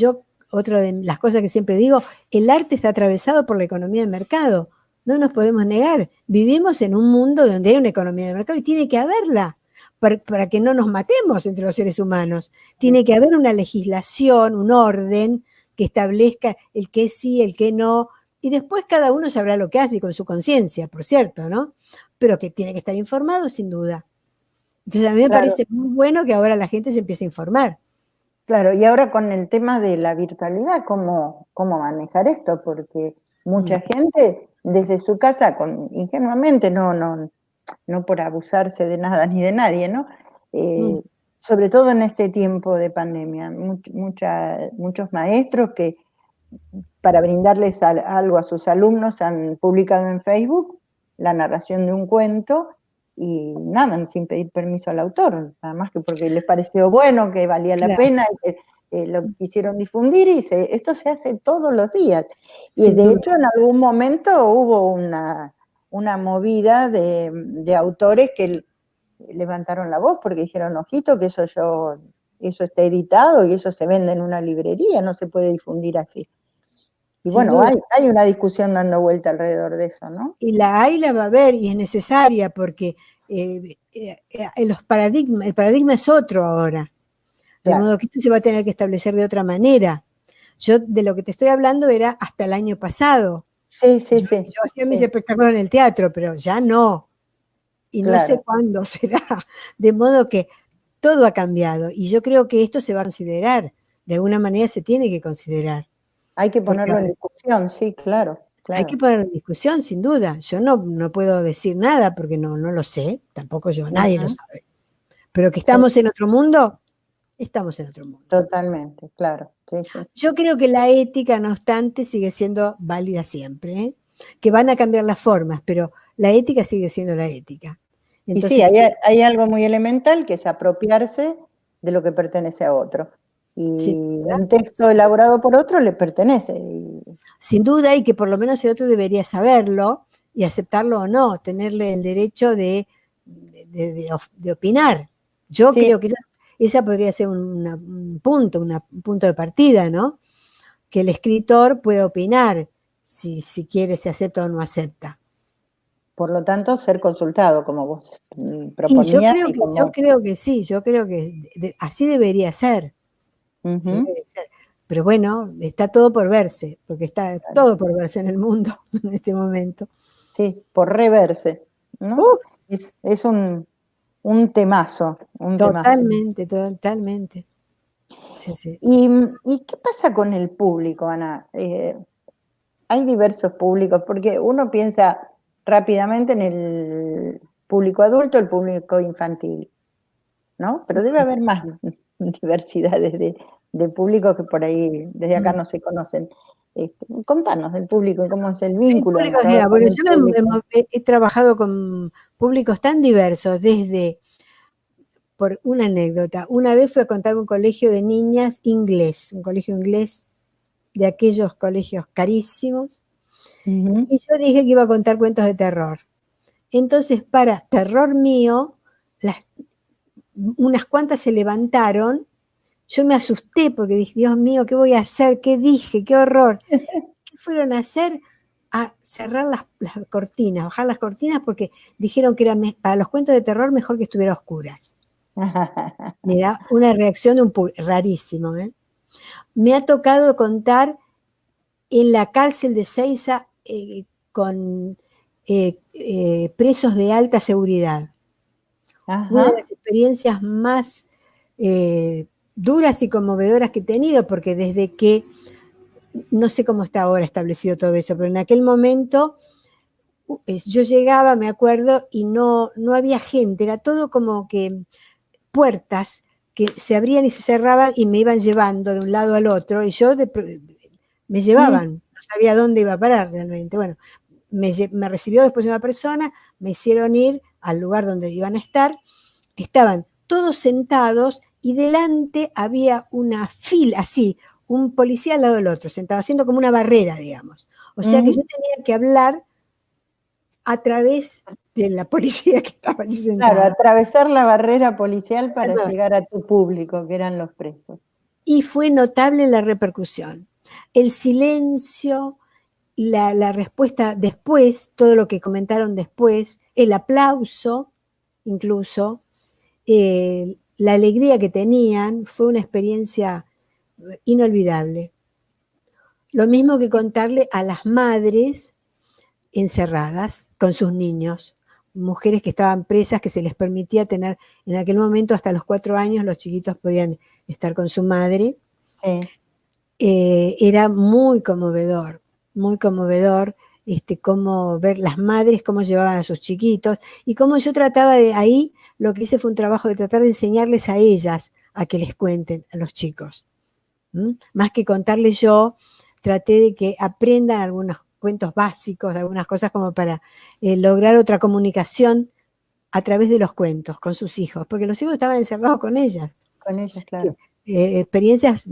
otra de las cosas que siempre digo, el arte está atravesado por la economía de mercado. No nos podemos negar. Vivimos en un mundo donde hay una economía de mercado y tiene que haberla para que no nos matemos entre los seres humanos. Tiene que haber una legislación, un orden que establezca el que sí, el que no, Y después cada uno sabrá lo que hace con su conciencia, por cierto, ¿no? Pero que tiene que estar informado, sin duda. Entonces a mí me Claro, parece muy bueno que ahora la gente se empiece a informar. claro. Y ahora con el tema de la virtualidad, ¿cómo manejar esto? Porque Mm, mucha gente desde su casa, ingenuamente, no por abusarse de nada ni de nadie, ¿no? mm, Eh, Sobre todo en este tiempo de pandemia, muchos maestros que para brindarles algo a sus alumnos han publicado en Facebook la narración de un cuento y nada, sin pedir permiso al autor, nada más que porque les pareció bueno, que valía la claro, pena, y que lo quisieron difundir y esto se hace todos los días. Y sin de duda. hecho en algún momento hubo una movida de autores que levantaron la voz porque dijeron, ojito, que eso está editado y eso se vende en una librería, no se puede difundir así. Y Sin bueno, duda. hay una discusión dando vuelta alrededor de eso, ¿no? Y la hay, la va a haber, y es necesaria porque el paradigma es otro ahora. De Claro. modo que esto se va a tener que establecer de otra manera. Yo de lo que te estoy hablando era hasta el año pasado. Sí, sí, Yo sí, hacía mis sí, espectáculos en el teatro, pero ya no. Y no sé claro. cuándo será. De modo que todo ha cambiado. Y yo creo que esto se va a considerar. De alguna manera se tiene que considerar. Hay que Porque ponerlo en discusión, sí, claro, hay que claro. poner en discusión, sin duda. Yo no puedo decir nada porque no lo sé. Tampoco yo, nadie lo Ujú. sabe. Pero que Sí, estamos en otro mundo, estamos en otro mundo. totalmente, claro. Sí, sí. Yo creo que la ética, no obstante, sigue siendo válida siempre, ¿eh? Que van a cambiar las formas, pero la ética sigue siendo la ética. Y sí, Entonces, hay algo muy elemental que es apropiarse de lo que pertenece a otro. Y sin un duda, texto elaborado por otro le pertenece. sin duda, y que por lo menos el otro debería saberlo y aceptarlo o no, tenerle el derecho de opinar. Yo Sí, creo que esa podría ser un punto de partida, ¿no? Que el escritor pueda opinar si quiere, si acepta o no acepta. por lo tanto, ser consultado, como vos Y proponías y yo como... creo que sí, yo creo que así debería ser, así Ujú, debería ser. Pero bueno, está todo por verse, porque está claro. todo por verse en el mundo en este momento. Sí, por reverse, ¿no? Uh, Es un temazo, un temazo. Totalmente, totalmente. Sí, sí. ¿Y qué pasa con el público, Ana? Hay diversos públicos, porque uno piensa rápidamente en el público adulto, el público infantil, ¿no? Pero debe haber más diversidades de públicos que por ahí desde acá Mm. no se conocen. Contanos del público y cómo es el El vínculo público en amoroso general, con bueno, el yo público. he trabajado con públicos tan diversos, desde, por una anécdota, una vez fui a contar un colegio de niñas inglés, un colegio inglés de aquellos colegios carísimos, Ujú. y yo dije que iba a contar cuentos de terror. Entonces, para terror mío, las, unas cuantas se levantaron, yo me asusté porque dije, Dios mío, ¿qué voy a hacer? ¿Qué dije? ¡Qué horror! ¿Qué fueron a hacer? A cerrar las cortinas, bajar las cortinas porque dijeron que era para los cuentos de terror mejor que estuviera a oscuras. Mira, una reacción de un rarísimo, ¿eh? Me ha tocado contar en la cárcel de Seiza con presos de alta seguridad. Una de Ajá. las experiencias más eh, duras y conmovedoras que he tenido, porque desde que, no sé cómo está ahora establecido todo eso, pero en aquel momento yo llegaba, me acuerdo, y no había gente, era todo como que puertas que se abrían y se cerraban y me iban llevando de un lado al otro, y me Mm. llevaban, no sabía dónde iba a parar realmente. Bueno, me recibió después una persona, me hicieron ir al lugar donde iban a estar, estaban todos sentados y delante había una fila, así, un policía al lado del otro, sentado, haciendo como una barrera, digamos. O sea que yo Mm. tenía que hablar a través de la policía que estaba allí Claro, sentada. atravesar la barrera policial para llegar a tu público, que eran los presos. Y fue notable la repercusión. El silencio, la respuesta después, todo lo que comentaron después, el aplauso, incluso, la alegría que tenían, fue una experiencia inolvidable. Lo mismo que contarle a las madres encerradas con sus niños, mujeres que estaban presas, que se les permitía tener, en aquel momento hasta los 4 años los chiquitos podían estar con su madre. Sí. Era muy conmovedor, cómo ver las madres, cómo llevaban a sus chiquitos, y cómo yo trataba de ahí, lo que hice fue un trabajo de tratar de enseñarles a ellas a que les cuenten a los chicos. Más que contarles yo, traté de que aprendan algunos cuentos básicos, algunas cosas como para lograr otra comunicación a través de los cuentos con sus hijos, porque los hijos estaban encerrados con ellas. Con ellas, Sí, claro. experiencias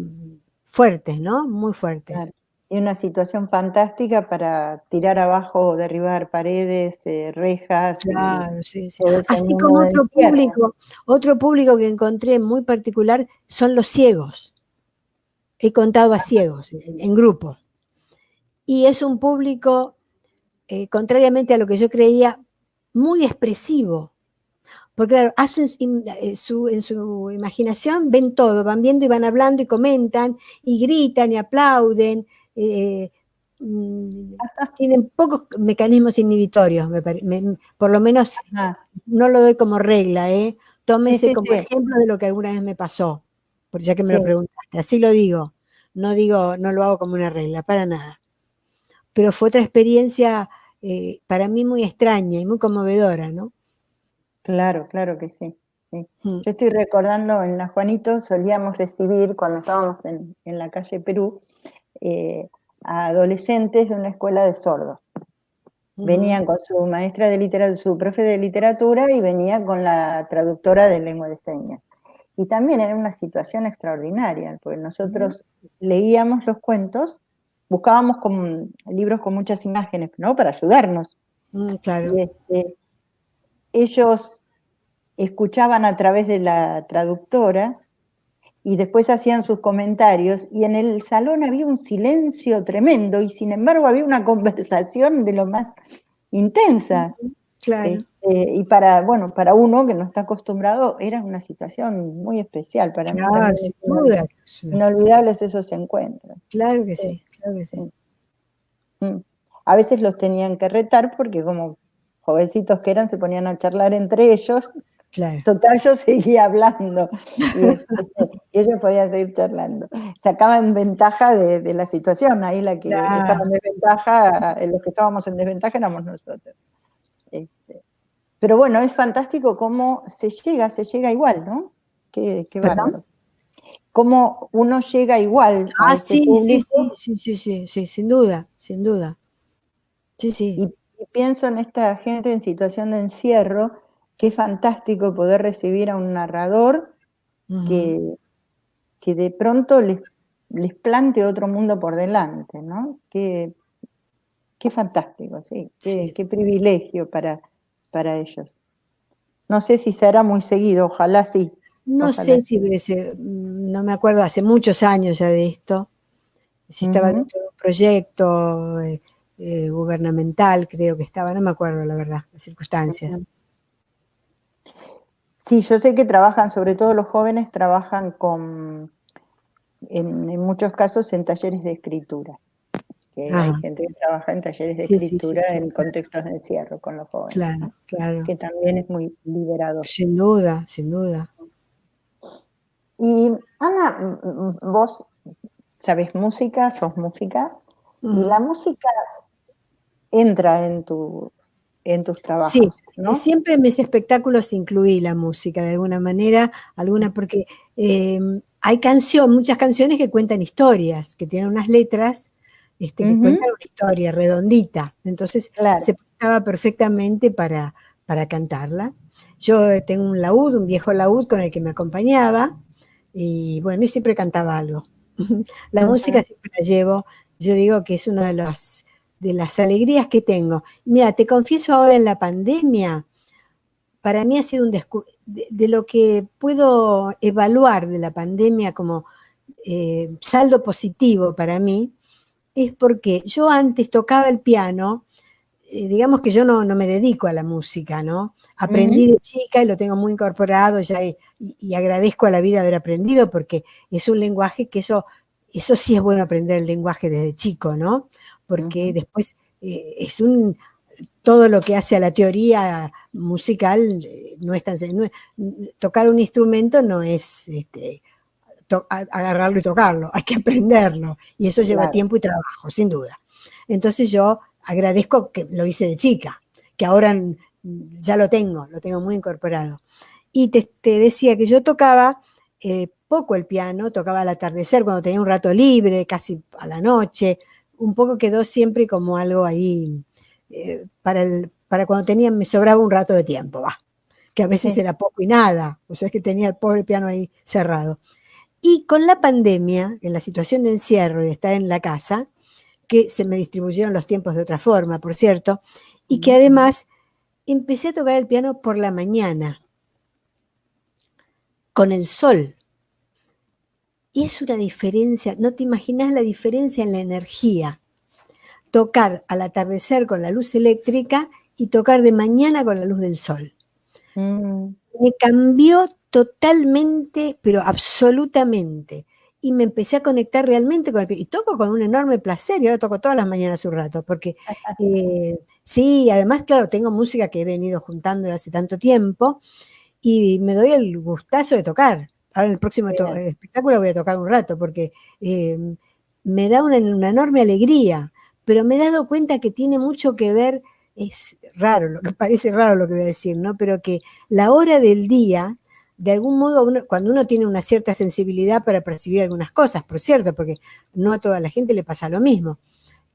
fuertes, ¿no? Muy fuertes. Claro. Y una situación fantástica para tirar abajo o derribar paredes, rejas. Claro, sí, sí. Todo ese Así mundo como de encierro. otro público que encontré muy particular son los ciegos. He contado a ciegos en grupo. Y es un público, contrariamente a lo que yo creía, muy expresivo. Porque claro, hacen en su imaginación, ven todo, van viendo y van hablando y comentan y gritan y aplauden. eh, mm, Tienen pocos mecanismos inhibitorios, por lo menos Ajá. no lo doy como regla, Sí, tómese sí, como sí. ejemplo de lo que alguna vez me pasó, porque ya que me lo Sí, preguntaste, así lo digo, no lo hago como una regla, para nada. Pero fue otra experiencia para mí muy extraña y muy conmovedora, ¿no? claro, claro que sí. Sí. Mm. Yo estoy recordando en la Juanito solíamos recibir, cuando estábamos en la calle Perú, a adolescentes de una escuela de sordos. Ujú. Venían con su maestra de literatura, su profe de literatura, y venía con la traductora de lengua de señas. Y también era una situación extraordinaria, porque Ujú. nosotros leíamos los cuentos, buscábamos libros con muchas imágenes, ¿no? Para ayudarnos. Claro. Y ellos escuchaban a través de la traductora y después hacían sus comentarios, y en el salón había un silencio tremendo, y sin embargo había una conversación de lo más intensa. Claro. Y para uno que no está acostumbrado, era una situación muy especial. Para mí Claro, también sin es duda. inolvidables esos encuentros. Claro que Sí, sí, claro que sí. sí. Mm. A veces los tenían que retar porque como jovencitos que eran, se ponían a charlar entre ellos. Claro. Total, yo seguía hablando y ellos podían seguir charlando. Sacaban ventaja de la situación, ahí la que estaba Claro. en desventaja, los que estábamos en desventaja éramos nosotros. Pero bueno, es fantástico cómo se llega igual, ¿no? Qué ¿Perdón? bárbaro. Cómo uno llega igual a Ah, ese sí, sí, sí, público. sí, sí, sí, sí, sin duda, sin duda. Sí, sí. Y pienso en esta gente en situación de encierro, qué fantástico poder recibir a un narrador Ujú. que, que de pronto les plante otro mundo por delante, ¿no? Qué fantástico, sí, Sí. qué privilegio para ellos. No sé si será muy seguido, ojalá sí, No ojalá sé si sí. no me acuerdo, hace muchos años ya de esto, si estaba Ujú. dentro de un proyecto gubernamental, creo que estaba, no me acuerdo la verdad, las circunstancias. Ujú. Sí, yo sé que trabajan, sobre todo los jóvenes, trabajan en muchos casos en talleres de escritura, que hay Ajá, gente que trabaja en talleres de sí, sí, sí, escritura sí, en contextos de encierro con los jóvenes, claro, ¿no? claro. Que también es muy liberador. Sin duda, sin duda. Y Ana, vos sabés música, sos música, y la Ujú. música entra en tus Sí, trabajos, ¿no? siempre en mis espectáculos incluí la música de alguna manera, porque hay muchas canciones que cuentan historias, que tienen unas letras que cuentan Ujú, una historia redondita, entonces claro. se prestaba perfectamente para cantarla. Yo tengo un laúd, un viejo laúd con el que me acompañaba, y bueno, y siempre cantaba algo. La música Ujú, siempre la llevo, yo digo que es una de las alegrías que tengo. Mira, te confieso ahora en la pandemia, para mí ha sido de lo que puedo evaluar de la pandemia como saldo positivo para mí, es porque yo antes tocaba el piano, digamos que yo no me dedico a la música, ¿no? Aprendí ujú, de chica y lo tengo muy incorporado ya y agradezco a la vida haber aprendido porque es un lenguaje que eso eso sí es bueno aprender el lenguaje desde chico, ¿no? Porque después todo lo que hace a la teoría musical no es tan tocar un instrumento no es agarrarlo y tocarlo, hay que aprenderlo, y eso lleva tiempo y trabajo, sin duda. Entonces yo agradezco que lo hice de chica, que ahora ya lo tengo muy incorporado. Y te decía que yo tocaba poco el piano, tocaba al atardecer cuando tenía un rato libre, casi a la noche, un poco quedó siempre como algo ahí para cuando me sobraba un rato de tiempo, que a veces era poco y nada, o sea, es que tenía el pobre piano ahí cerrado. Y con la pandemia, en la situación de encierro y de estar en la casa, que se me distribuyeron los tiempos de otra forma, por cierto, y que además empecé a tocar el piano por la mañana, con el sol. Y es una diferencia, no te imaginas la diferencia en la energía. Tocar al atardecer con la luz eléctrica y tocar de mañana con la luz del sol. Me cambió totalmente, pero absolutamente. Y me empecé a conectar realmente con el piano. Y toco con un enorme placer, y ahora toco todas las mañanas un rato, porque sí, además, claro, tengo música que he venido juntando de hace tanto tiempo, y me doy el gustazo de tocar. Ahora en el próximo espectáculo voy a tocar un rato, porque me da una enorme alegría, pero me he dado cuenta que tiene mucho que ver, es raro, parece raro lo que voy a decir, ¿no? Pero que la hora del día, de algún modo, cuando uno tiene una cierta sensibilidad para percibir algunas cosas, por cierto, porque no a toda la gente le pasa lo mismo.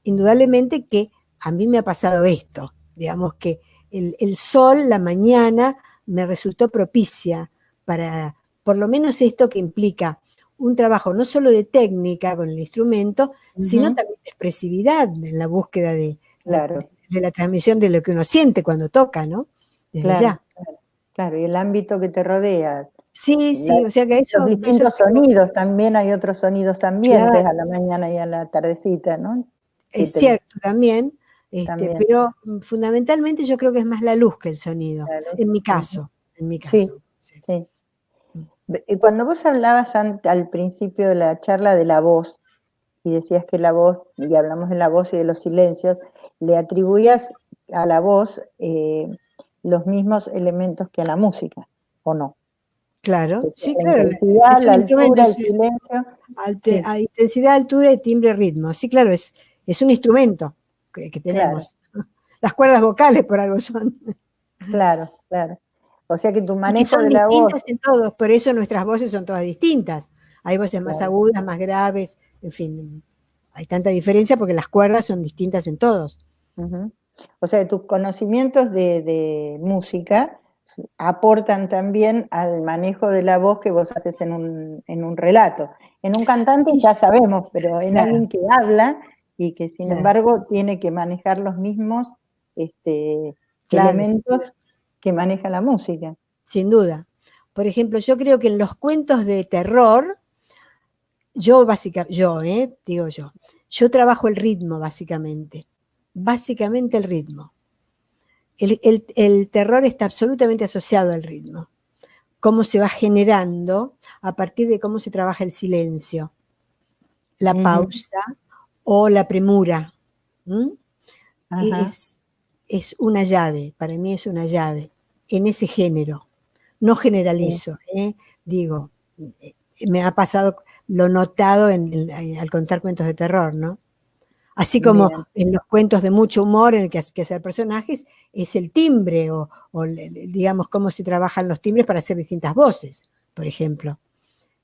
Indudablemente que a mí me ha pasado esto, digamos que el sol, la mañana, me resultó propicia para, por lo menos esto que implica un trabajo no solo de técnica con el instrumento, sino también de expresividad en la búsqueda de la transmisión de lo que uno siente cuando toca, ¿no? Desde ya. Claro, y el ámbito que te rodea. Sí, sí, o sea que los distintos sonidos, también hay otros sonidos ambientes a la mañana y a la tardecita, ¿no? Es cierto, también. Pero fundamentalmente yo creo que es más la luz que el sonido, en mi caso. Sí. Cuando vos hablabas al principio de la charla de la voz, y decías que la voz, y hablamos de la voz y de los silencios, le atribuías a la voz los mismos elementos que a la música, ¿o no? Claro, sí, la claro. Intensidad, Es un la instrumento, altura, el silencio. A intensidad, altura y timbre, ritmo. Sí, claro, es un instrumento que tenemos. Claro. Las cuerdas vocales por algo son. Claro. O sea que tu manejo y que son de la voz. distintas en todos, por eso nuestras voces son todas distintas. Hay voces más agudas, más graves, en fin, hay tanta diferencia porque las cuerdas son distintas en todos. O sea, tus conocimientos de música aportan también al manejo de la voz que vos haces en un relato. En un cantante ya sabemos, pero en alguien que habla y que sin embargo tiene que manejar los mismos elementos que maneja la música. Sin duda. Por ejemplo, yo creo que en los cuentos de terror, yo trabajo el ritmo básicamente el ritmo. El terror está absolutamente asociado al ritmo. Cómo se va generando a partir de cómo se trabaja el silencio, la pausa o la premura. Es una llave, para mí es una llave en ese género. No generalizo, digo, me ha pasado, lo notado al contar cuentos de terror, ¿no? Así como en los cuentos de mucho humor en el que hacer personajes, es el timbre o digamos cómo se trabajan los timbres para hacer distintas voces, por ejemplo.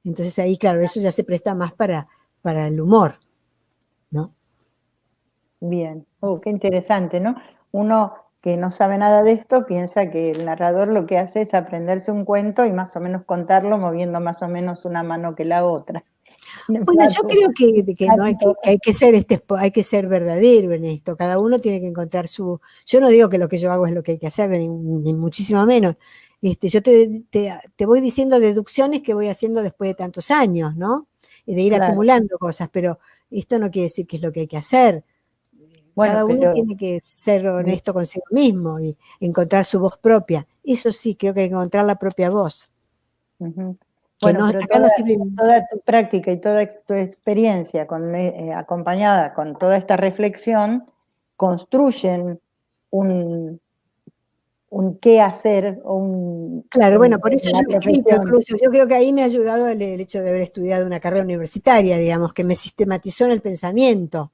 Entonces ahí, claro, eso ya se presta más para el humor, ¿no? Bien, qué interesante, ¿no? Uno que no sabe nada de esto piensa que el narrador lo que hace es aprenderse un cuento y más o menos contarlo moviendo más o menos una mano que la otra. Bueno, yo creo que no hay que ser verdadero en esto. Cada uno tiene que encontrar su. Yo no digo que lo que yo hago es lo que hay que hacer, ni muchísimo menos. Yo te voy diciendo deducciones que voy haciendo después de tantos años, ¿no? De ir acumulando cosas, pero esto no quiere decir que es lo que hay que hacer. Cada uno tiene que ser honesto consigo mismo y encontrar su voz propia. Eso sí, creo que hay que encontrar la propia voz. Bueno, no, pero acá no sirve. toda tu práctica y toda tu experiencia acompañada con toda esta reflexión construyen un qué hacer o Claro, bueno, por eso la yo he escrito profesión. incluso, yo creo que ahí me ha ayudado el hecho de haber estudiado una carrera universitaria, digamos, que me sistematizó en el pensamiento.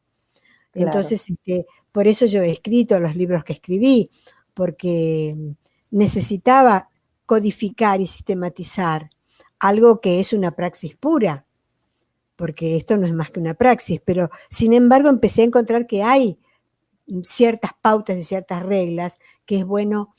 Claro. Entonces, por eso yo he escrito los libros que escribí, porque necesitaba codificar y sistematizar algo que es una praxis pura, porque esto no es más que una praxis, pero sin embargo empecé a encontrar que hay ciertas pautas y ciertas reglas que es bueno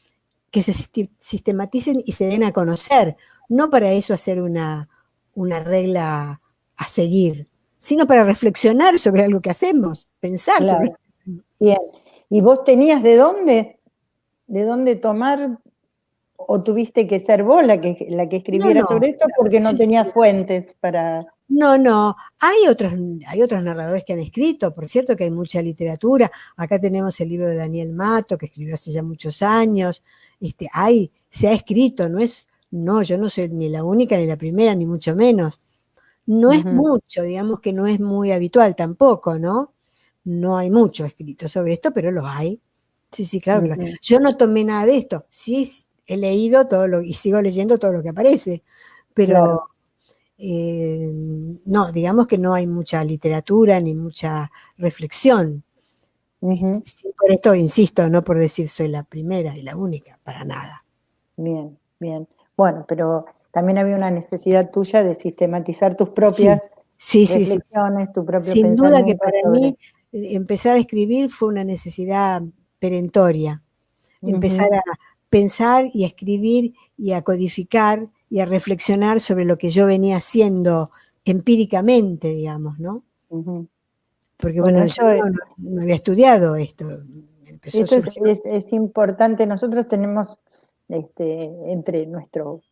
que se sistematicen y se den a conocer, no para eso hacer una regla a seguir, sino para reflexionar sobre algo que hacemos, pensar sobre Claro. lo que hacemos. Bien. ¿Y vos tenías de dónde tomar o tuviste que ser vos la que escribiera No, sobre esto porque no sí, tenías sí. fuentes para... No, hay otros narradores que han escrito, por cierto que hay mucha literatura, acá tenemos el libro de Daniel Mato, que escribió hace ya muchos años, se ha escrito, yo no soy ni la única ni la primera, ni mucho menos. No es mucho, digamos que no es muy habitual tampoco, ¿no? No hay mucho escrito sobre esto, pero lo hay. Sí, claro que lo hay. Yo no tomé nada de esto, sí he leído y sigo leyendo todo lo que aparece, pero... Claro. No, digamos que no hay mucha literatura ni mucha reflexión. Sí, por esto insisto, no por decir soy la primera y la única, para nada. Bien, bien. Bueno, pero también había una necesidad tuya de sistematizar tus propias Sí. reflexiones, tu propio Sin duda que pensamiento para sobre... mí empezar a escribir fue una necesidad perentoria. Empezar a pensar y a escribir y a codificar y a reflexionar sobre lo que yo venía haciendo empíricamente, digamos, ¿no? Porque Bueno, yo no había estudiado esto, empezó a esto surgir. es importante. Nosotros tenemos entre nuestro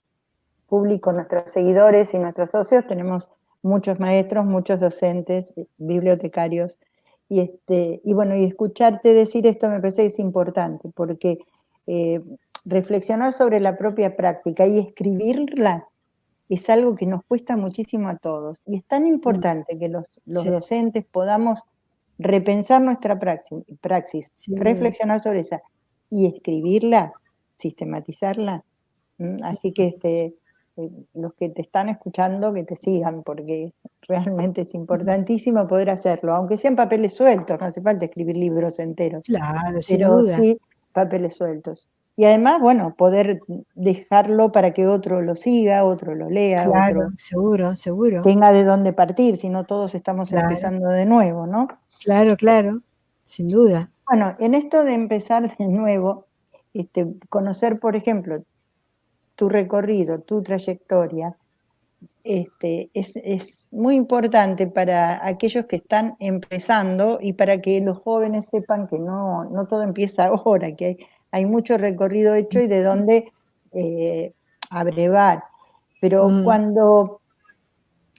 público, nuestros seguidores y nuestros socios, tenemos muchos maestros, muchos docentes, bibliotecarios, y bueno, y escucharte decir esto me parece que es importante, porque reflexionar sobre la propia práctica y escribirla es algo que nos cuesta muchísimo a todos, y es tan importante que los docentes podamos repensar nuestra praxis, reflexionar sobre esa, y escribirla, sistematizarla. Así que los que te están escuchando, que te sigan, porque realmente es importantísimo poder hacerlo, aunque sean papeles sueltos, no hace falta escribir libros enteros. Claro, sin pero duda. Sí papeles sueltos. Y además, bueno, poder dejarlo para que otro lo siga, otro lo lea, Claro, otro seguro. tenga de dónde partir, si no todos estamos empezando de nuevo, ¿no? Claro, sin duda. Bueno, en esto de empezar de nuevo, conocer, por ejemplo, tu recorrido, tu trayectoria, es muy importante para aquellos que están empezando y para que los jóvenes sepan que no todo empieza ahora, que hay mucho recorrido hecho y de dónde abrevar. Pero cuando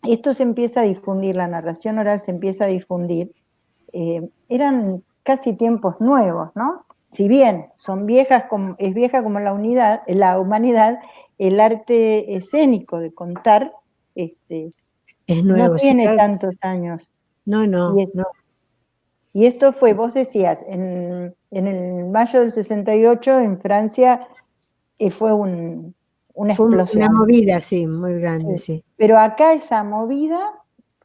esto se empieza a difundir, la narración oral se empieza a difundir, eran casi tiempos nuevos, ¿no? Si bien es vieja como la humanidad, el arte escénico de contar es no nuevo, sí, tiene claro. tantos años. No. Y esto fue, vos decías, en el mayo del 68 en Francia fue una Fue explosión. una movida, sí, muy grande, sí. Pero acá esa movida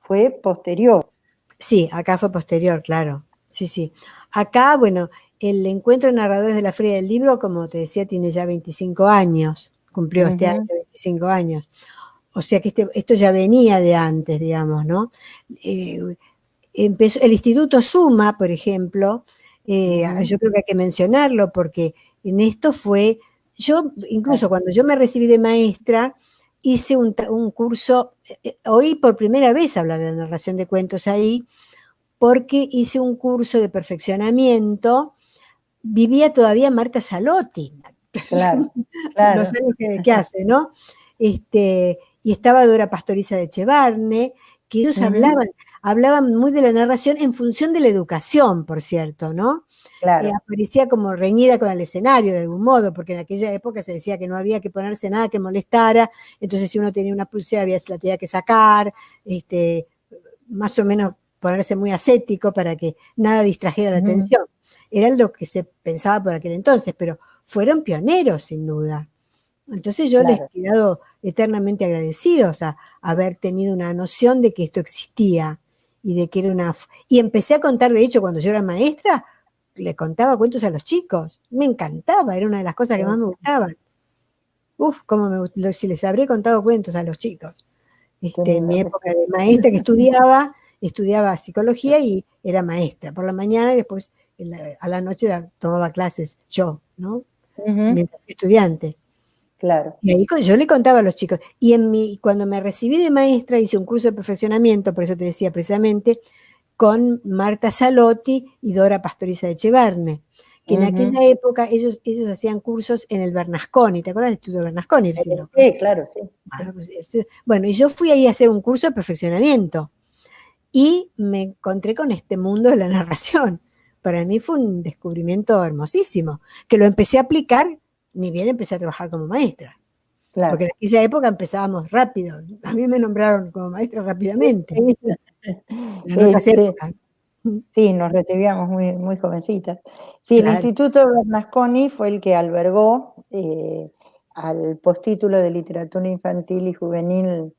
fue posterior. Sí, acá fue posterior, claro. Sí. Acá, bueno, el encuentro de narradores de la Feria del Libro, como te decía, tiene ya 25 años, cumplió este año 25 años. O sea que esto ya venía de antes, digamos, ¿no? El Instituto Suma, por ejemplo, yo creo que hay que mencionarlo porque en esto yo incluso cuando yo me recibí de maestra, hice un curso, oí por primera vez hablar de la narración de cuentos ahí, porque hice un curso de perfeccionamiento, vivía todavía Marta Salotti, Claro. los años que hace, ¿no? Y estaba Dora Pastoriza de Chevarne, que ellos hablaban, hablaban muy de la narración en función de la educación, por cierto, ¿no? Claro. Aparecía como reñida con el escenario de algún modo, porque en aquella época se decía que no había que ponerse nada que molestara, entonces si uno tenía una pulsera la tenía que sacar, más o menos ponerse muy ascético para que nada distrajera la atención. Era lo que se pensaba por aquel entonces, pero fueron pioneros sin duda. Entonces yo les he quedado eternamente agradecidos a haber tenido una noción de que esto existía y de que era una... Y empecé a contar, de hecho, cuando yo era maestra, le contaba cuentos a los chicos. Me encantaba, era una de las cosas que más me gustaban. Uf, si les habré contado cuentos a los chicos. En mi época de maestra que estudiaba psicología y era maestra por la mañana y después a la noche tomaba clases yo, ¿no? Mientras fui estudiante. Claro. Y ahí yo le contaba a los chicos. Y cuando me recibí de maestra hice un curso de perfeccionamiento, por eso te decía precisamente, con Marta Salotti y Dora Pastoriza de Echevarne, que en aquella época ellos hacían cursos en el Bernasconi. ¿Te acuerdas del Estudio Bernasconi? Sí, claro, sí. Bueno, y yo fui ahí a hacer un curso de perfeccionamiento y me encontré con este mundo de la narración. Para mí fue un descubrimiento hermosísimo, que lo empecé a aplicar, ni bien empecé a trabajar como maestra. Claro. Porque en aquella época empezábamos rápido. A mí me nombraron como maestra rápidamente. En otras épocas. Sí, nos recibíamos muy, muy jovencitas. Sí, claro. El Instituto Bernasconi fue el que albergó al postítulo de literatura infantil y juvenil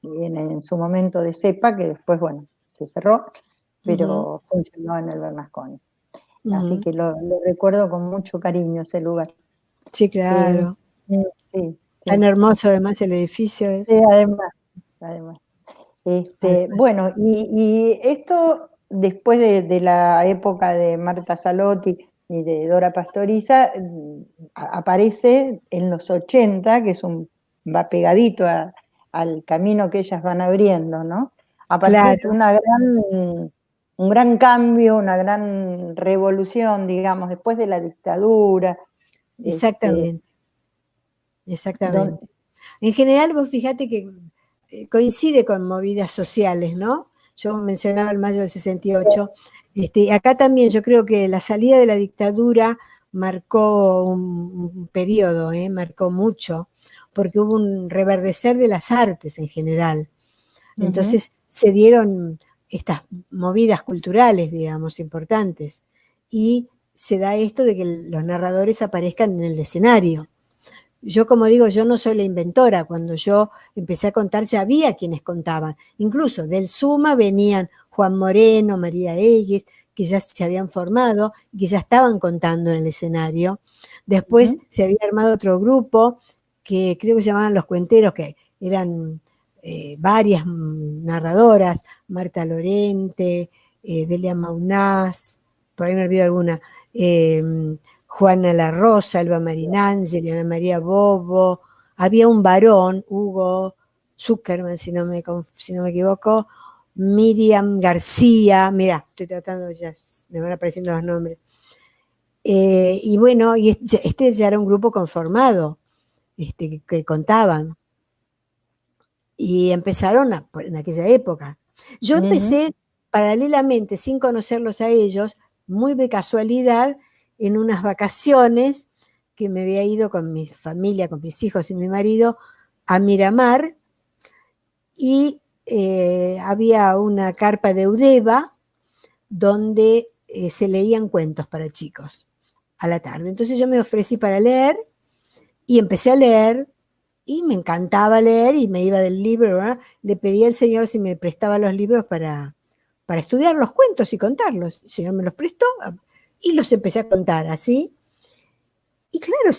en su momento de CEPA, que después, bueno, se cerró, pero funcionó en el Bernasconi. Así que lo recuerdo con mucho cariño ese lugar. Sí, claro. Sí. Tan hermoso además el edificio. Sí, además. Bueno, y esto después de la época de Marta Salotti y de Dora Pastoriza, aparece en los 80, que va pegadito al camino que ellas van abriendo, ¿no? Aparece claro. un gran cambio, una gran revolución, digamos, después de la dictadura. Exactamente. Exactamente. En general, vos fíjate que coincide con movidas sociales, ¿no? Yo mencionaba el mayo del 68. Acá también yo creo que la salida de la dictadura marcó un periodo, marcó mucho, porque hubo un reverdecer de las artes en general. Entonces se dieron estas movidas culturales, digamos, importantes, y se da esto de que los narradores aparezcan en el escenario. Yo, como digo, yo no soy la inventora. Cuando yo empecé a contar ya había quienes contaban. Incluso del Suma venían Juan Moreno, María Eyes, que ya se habían formado y que ya estaban contando en el escenario. Después se había armado otro grupo que creo que se llamaban Los Cuenteros, que eran varias narradoras, Marta Lorente, Delia Maunás, por ahí me olvido alguna, Juana La Rosa, Elba Marinangeli, Ana María Bobo, había un varón, Hugo Zuckerman, si no me equivoco, Miriam García, mira, estoy tratando, ya me van apareciendo los nombres. Y bueno, y ya era un grupo conformado, que contaban. Y empezaron en aquella época. Yo empecé paralelamente, sin conocerlos a ellos, muy de casualidad, en unas vacaciones que me había ido con mi familia, con mis hijos y mi marido, a Miramar, y había una carpa de Eudeva donde se leían cuentos para chicos a la tarde. Entonces yo me ofrecí para leer y empecé a leer y me encantaba leer y me iba del libro, ¿verdad? Le pedí al Señor si me prestaba los libros para estudiar los cuentos y contarlos. El Señor me los prestó y los empecé a contar así. Y claro,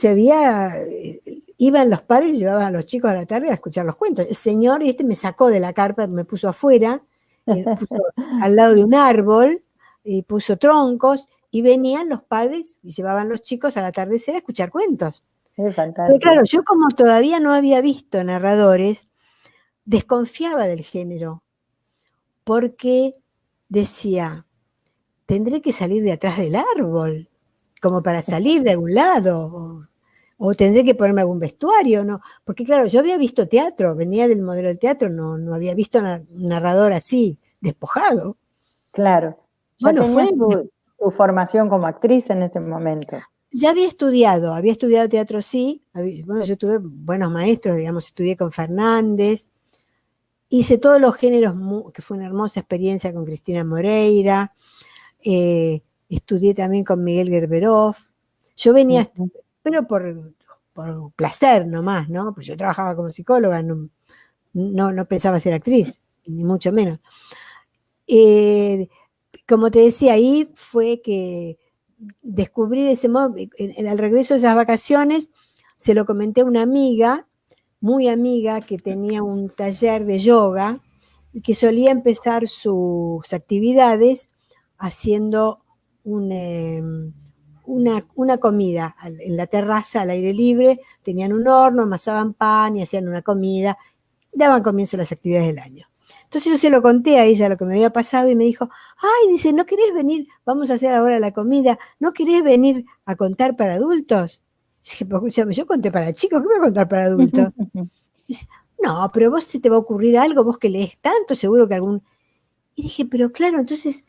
iban los padres y llevaban a los chicos a la tarde a escuchar los cuentos. El Señor me sacó de la carpa, me puso afuera, me puso al lado de un árbol, y puso troncos, y venían los padres y llevaban a los chicos al atardecer a escuchar cuentos. Es fantástico. Pero claro, yo como todavía no había visto narradores, desconfiaba del género, porque decía, tendré que salir de atrás del árbol, como para salir de algún lado, o tendré que ponerme algún vestuario, ¿no? Porque claro, yo había visto teatro, venía del modelo del teatro, no había visto un narrador así, despojado. Claro. ¿Ya Bueno, tenías tu formación como actriz en ese momento? Ya había estudiado teatro, sí. Bueno, yo tuve buenos maestros, digamos, estudié con Fernández, hice todos los géneros, que fue una hermosa experiencia con Cristina Moreira, estudié también con Miguel Gerberov. Yo venía, pero por placer nomás, ¿no? Pues yo trabajaba como psicóloga, no pensaba ser actriz, ni mucho menos. Como te decía, ahí fue que descubrí de ese modo, al regreso de esas vacaciones, se lo comenté a una amiga, muy amiga, que tenía un taller de yoga y que solía empezar sus actividades haciendo una comida en la terraza al aire libre, tenían un horno, amasaban pan y hacían una comida, daban comienzo a las actividades del año. Entonces yo se lo conté a ella lo que me había pasado y me dijo, ay, dice, ¿no querés venir? Vamos a hacer ahora la comida, ¿no querés venir a contar para adultos? Yo dije, pero escúchame, yo conté para chicos, ¿qué voy a contar para adultos? Dice, no, pero vos se te va a ocurrir algo, vos que lees tanto, seguro que algún... Y dije, pero claro, entonces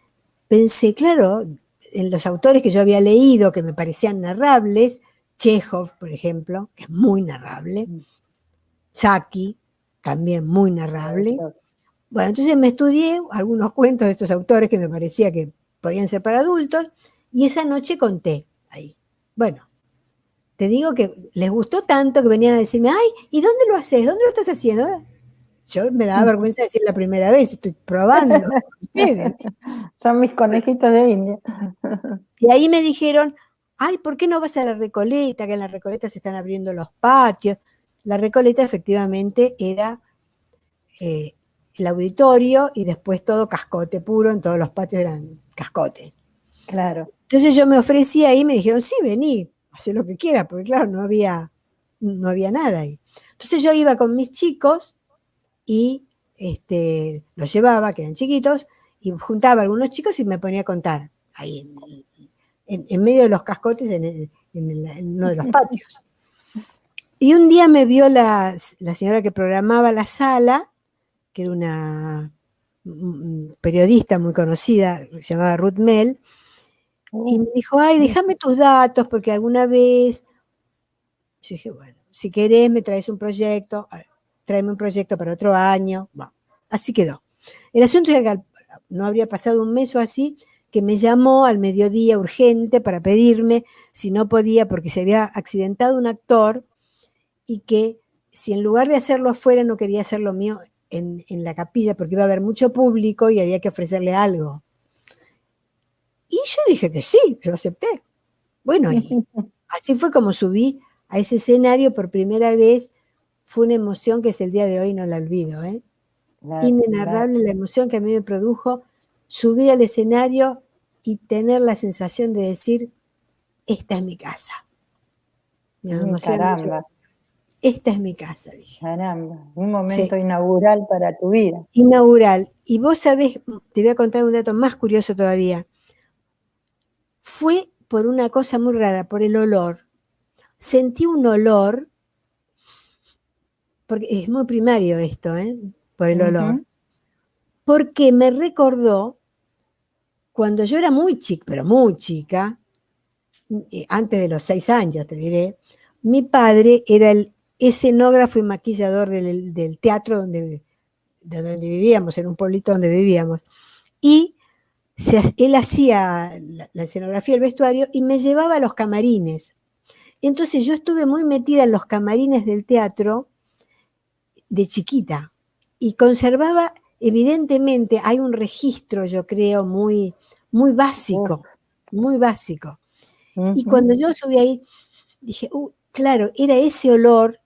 pensé, claro, en los autores que yo había leído que me parecían narrables, Chekhov, por ejemplo, que es muy narrable, Saki, también muy narrable. Bueno, entonces me estudié algunos cuentos de estos autores que me parecía que podían ser para adultos, y esa noche conté ahí. Bueno, te digo que les gustó tanto que venían a decirme, ay, ¿y dónde lo haces? ¿Dónde lo estás haciendo? Yo me daba vergüenza decir la primera vez, estoy probando con ustedes. Son mis conejitos de India. Y ahí me dijeron, ay, ¿por qué no vas a la Recoleta? Que en la Recoleta se están abriendo los patios. La Recoleta efectivamente era el auditorio y después todo cascote puro, en todos los patios eran cascote. Claro. Entonces yo me ofrecí ahí y me dijeron, sí, vení, haz lo que quieras, porque claro, no había nada ahí. Entonces yo iba con mis chicos y los llevaba, que eran chiquitos, y juntaba a algunos chicos y me ponía a contar ahí en medio de los cascotes en uno de los patios. Y un día me vio la señora que programaba la sala, que era una periodista muy conocida, que se llamaba Ruth Mel, y me dijo, ay, déjame tus datos, porque alguna vez... Yo dije, bueno, si querés me traes un proyecto, tráeme un proyecto para otro año. Bueno, así quedó. El asunto es que no habría pasado un mes o así, que me llamó al mediodía urgente para pedirme si no podía, porque se había accidentado un actor, y que si en lugar de hacerlo afuera no quería hacerlo mío en la capilla, porque iba a haber mucho público y había que ofrecerle algo. Y yo dije que sí, yo acepté. Bueno, y así fue como subí a ese escenario por primera vez. Fue una emoción que es el día de hoy no la olvido, ¿eh? Inenarrable la emoción que a mí me produjo subir al escenario y tener la sensación de decir, esta es mi casa. Me emociona mucho. Esta es mi casa, dije. Caramba, un momento inaugural para tu vida. Inaugural. Y vos sabés, te voy a contar un dato más curioso todavía. Fue por una cosa muy rara, por el olor. Sentí un olor, porque es muy primario esto, por el olor, porque me recordó cuando yo era muy chica, pero muy chica, antes de los 6 años, te mi padre era el escenógrafo y maquillador del teatro de donde vivíamos, en un pueblito donde vivíamos, y él hacía la escenografía, el vestuario, y me llevaba a los camarines. Entonces yo estuve muy metida en los camarines del teatro de chiquita y conservaba, evidentemente, hay un registro, yo creo, muy, muy básico, muy básico. Y cuando yo subí ahí, dije, claro, era ese olor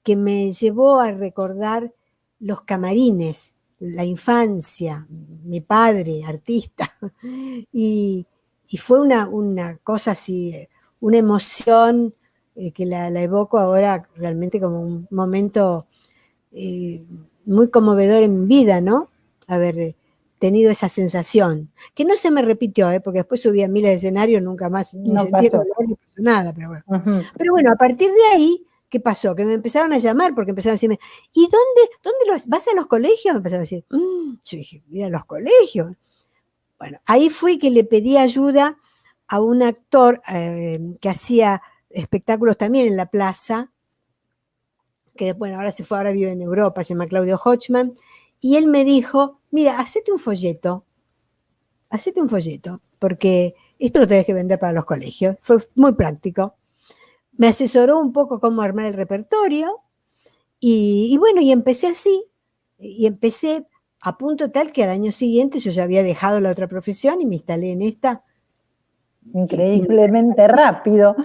que me llevó a recordar los camarines, la infancia, mi padre, artista, y fue una cosa así, una emoción que la evoco ahora realmente como un momento muy conmovedor en mi vida, ¿no? Haber tenido esa sensación, que no se me repitió, porque después subí a miles de escenarios, nunca más ni sentí el olor ni pasó nada, pero bueno. Pero bueno, a partir de ahí ¿qué pasó? Que me empezaron a llamar porque empezaron a decirme, ¿y dónde vas a los colegios? Me empezaron a decir, yo dije, mira, los colegios. Bueno, ahí fui que le pedí ayuda a un actor que hacía espectáculos también en la plaza, que bueno, ahora vive en Europa, se llama Claudio Hochman, y él me dijo, mira, hacete un folleto, porque esto lo tenés que vender para los colegios. Fue muy práctico. Me asesoró un poco cómo armar el repertorio, y bueno, y empecé así, y empecé a punto tal que al año siguiente yo ya había dejado la otra profesión y me instalé en esta. Increíblemente rápido.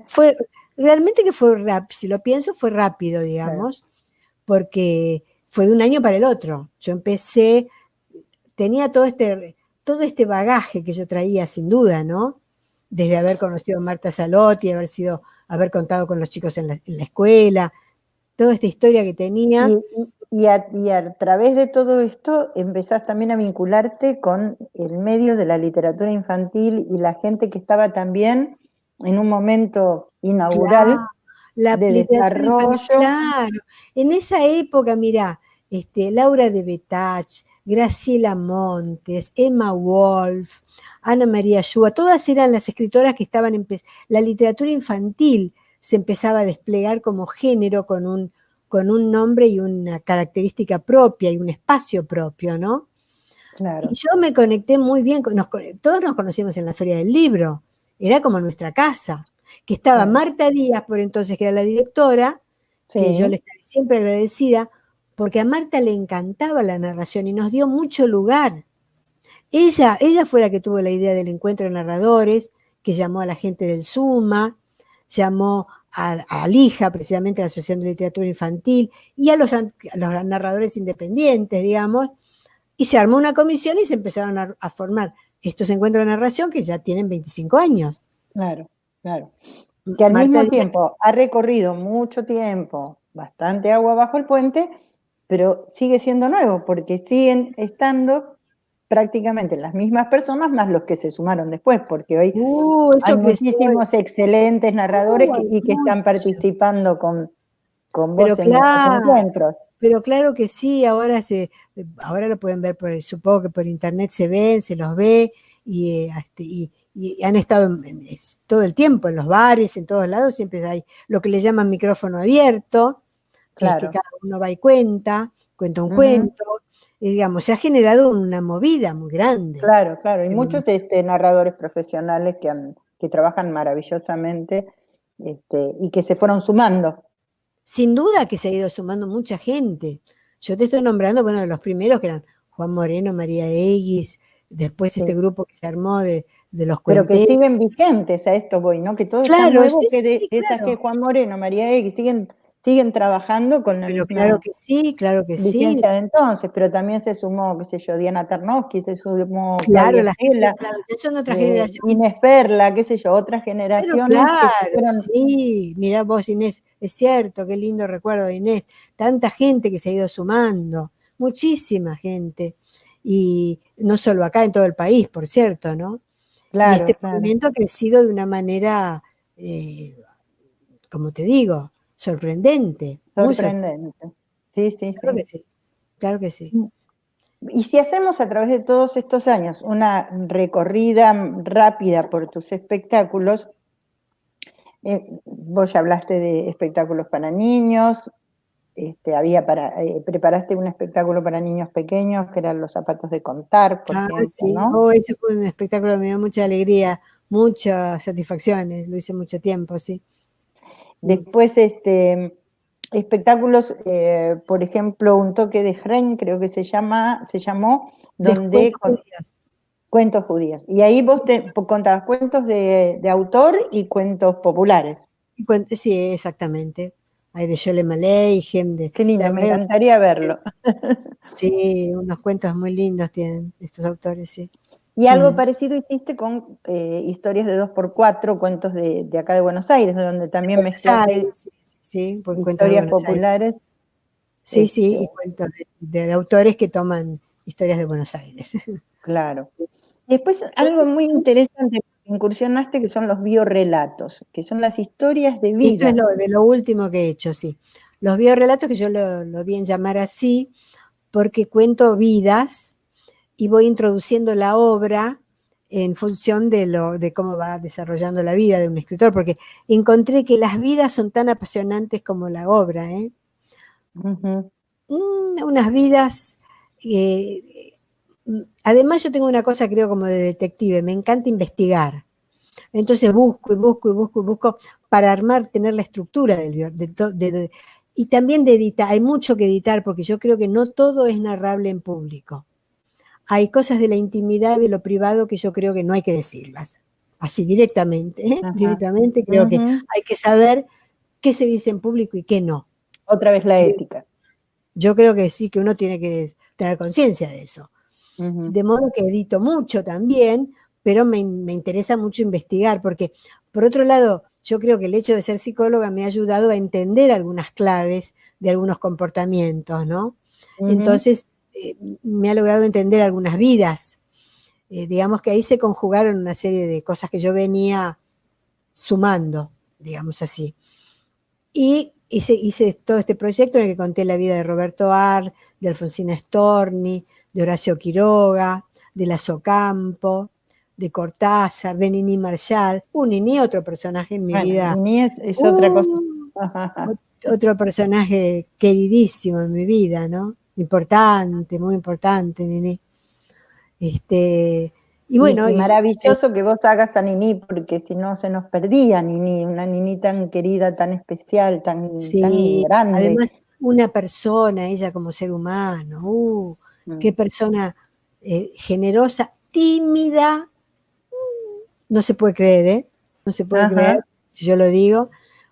Fue, realmente que fue rápido, si lo pienso, fue rápido, digamos, porque fue de un año para el otro. Yo empecé, tenía todo este bagaje que yo traía, sin duda, ¿no? Desde haber conocido a Marta Salotti, haber contado con los chicos en la escuela, toda esta historia que tenía. Y a través de todo esto empezás también a vincularte con el medio de la literatura infantil y la gente que estaba también en un momento inaugural. Claro, la de literatura infantil, desarrollo. claro. En esa época, mirá, Laura de Betach, Graciela Montes, Emma Wolf, Ana María Shua, todas eran las escritoras que estaban la literatura infantil se empezaba a desplegar como género con un nombre y una característica propia y un espacio propio, ¿no? Claro. Y yo me conecté muy bien, todos nos conocimos en la Feria del Libro, era como nuestra casa, que estaba Marta Díaz, por entonces, que era la directora, que yo le estoy siempre agradecida, porque a Marta le encantaba la narración y nos dio mucho lugar. Ella fue la que tuvo la idea del encuentro de narradores, que llamó a la gente del SUMA, llamó a LIJA, precisamente a la Asociación de Literatura Infantil, y a los narradores independientes, digamos, y se armó una comisión y se empezaron a formar estos encuentros de narración que ya tienen 25 años. Claro. Que al mismo tiempo ha recorrido mucho tiempo, bastante agua bajo el puente, pero sigue siendo nuevo, porque siguen estando prácticamente las mismas personas más los que se sumaron después, porque hoy hay muchísimos excelentes narradores que están participando con vos en los encuentros. Pero claro que sí, ahora lo pueden ver, supongo que por internet se los ve, y han estado todo el tiempo en los bares, en todos lados, siempre hay lo que le llaman micrófono abierto, que es que cada uno va y cuenta un cuento, y digamos, se ha generado una movida muy grande. Claro, y muchos narradores profesionales que trabajan maravillosamente y que se fueron sumando. Sin duda que se ha ido sumando mucha gente. Yo te estoy nombrando, bueno, de los primeros que eran Juan Moreno, María Eguis, después este grupo que se armó de los cuenteros. Pero que siguen vigentes, a esto voy, ¿no? Que todo está nuevo, que esas que Juan Moreno, María Eguis, siguen trabajando con la misma claro que sí. vigencia de entonces, pero también se sumó, qué sé yo, Diana Tarnowski, se sumó claro, Claudia Estela, son otra generación. Inés Perla, qué sé yo, otras generaciones. Sí, mirá vos, Inés, es cierto, qué lindo recuerdo de Inés, tanta gente que se ha ido sumando, muchísima gente, y no solo acá, en todo el país, por cierto, ¿no? Claro, y este movimiento ha crecido de una manera, como te digo, sorprendente. Sorprendente. Sí. Claro que sí. Y si hacemos a través de todos estos años una recorrida rápida por tus espectáculos, vos ya hablaste de espectáculos para niños, preparaste un espectáculo para niños pequeños que eran Los zapatos de contar, por ejemplo, sí. ¿no? Ese fue un espectáculo que me dio mucha alegría, muchas satisfacciones, lo hice mucho tiempo, sí. Después, espectáculos, por ejemplo, Un toque de Hren, creo que se llamó, donde cuentos judíos. Y ahí vos contabas cuentos de autor y cuentos populares. Sí, exactamente. Hay de Sholem Aleichem. Qué lindo, me encantaría verlo. Sí, unos cuentos muy lindos tienen estos autores, sí. Y algo parecido hiciste con historias de 2x4, cuentos de acá de Buenos Aires, donde también mezclaste historias populares. Sí, y cuentos de autores que toman historias de Buenos Aires. Claro. Después, algo muy interesante, incursionaste, que son los biorrelatos, que son las historias de Esto vida. es de lo último que he hecho, sí. Los biorrelatos, que yo lo di en llamar así, porque cuento vidas y voy introduciendo la obra en función de cómo va desarrollando la vida de un escritor, porque encontré que las vidas son tan apasionantes como la obra, ¿eh? Ujú. Unas vidas... además yo tengo una cosa, creo, como de detective, me encanta investigar. Entonces busco y busco y busco y busco para armar, tener la estructura y también de editar. Hay mucho que editar porque yo creo que no todo es narrable en público. Hay cosas de la intimidad, de lo privado, que yo creo que no hay que decirlas. Así directamente, ¿eh? Ajá. Directamente creo que Ujú. hay que saber qué se dice en público y qué no. Otra vez la ética. Yo creo que sí, que uno tiene que tener conciencia de eso. Ujú. De modo que edito mucho también, pero me interesa mucho investigar, porque por otro lado, yo creo que el hecho de ser psicóloga me ha ayudado a entender algunas claves de algunos comportamientos, ¿no? Ujú. Entonces, me ha logrado entender algunas vidas. Digamos que ahí se conjugaron una serie de cosas que yo venía sumando, digamos así. Y hice todo este proyecto en el que conté la vida de Roberto Art, de Alfonsina Storni, de Horacio Quiroga, de Lazo Campo, de Cortázar, de Nini Marshall. Nini, otro personaje en mi Bueno, vida. Nini es otra cosa. Otro personaje queridísimo en mi vida, ¿no? Importante, muy importante, Nini. Y bueno, Y maravilloso que vos hagas a Nini, porque si no se nos perdía Nini, una Nini tan querida, tan especial, tan sí, grande. además una persona, ella como ser humano, qué persona generosa, tímida, no se puede creer, ¿eh? No se puede creer Ajá. si yo lo digo,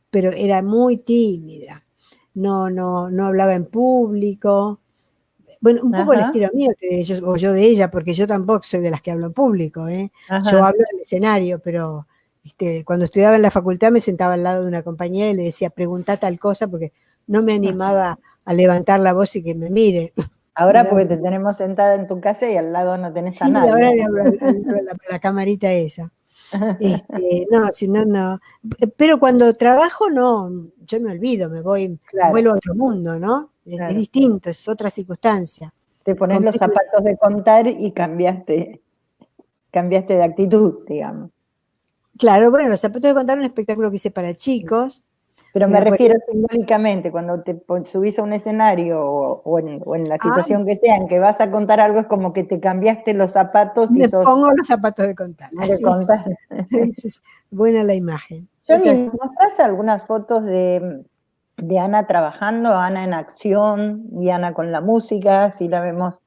pero era muy tímida, no hablaba en público. Bueno, un poco el Ajá. estilo mío, o yo de ella, porque yo tampoco soy de las que hablo en público, ¿eh? Yo Ajá. hablo en el escenario, pero cuando estudiaba en la facultad me sentaba al lado de una compañera y le decía, pregunta tal cosa, porque no me animaba a levantar la voz y que me mire. Me Ahora daba- porque te tenemos sentada en tu casa y al lado no tenés a sí, ahora nadie. le hablo la camarita esa. No, si no, no. Pero cuando trabajo, no, yo me olvido, Claro, vuelo a otro mundo, ¿no? Es claro. distinto, es otra circunstancia. Te pones los Completamente. zapatos de contar y cambiaste de actitud, digamos. Claro, bueno, Los zapatos de contar un espectáculo que hice para chicos. Pero me Después, refiero simbólicamente, cuando te subís a un escenario o en la ah, situación que sea en que vas a contar algo, es como que te cambiaste los zapatos y me sos pongo los zapatos de contar. de Así es. contar. Es buena la imagen. Es Johnny, así. ¿nos mostrás algunas fotos de Ana trabajando, Ana en acción y Ana con la música? Si la vemos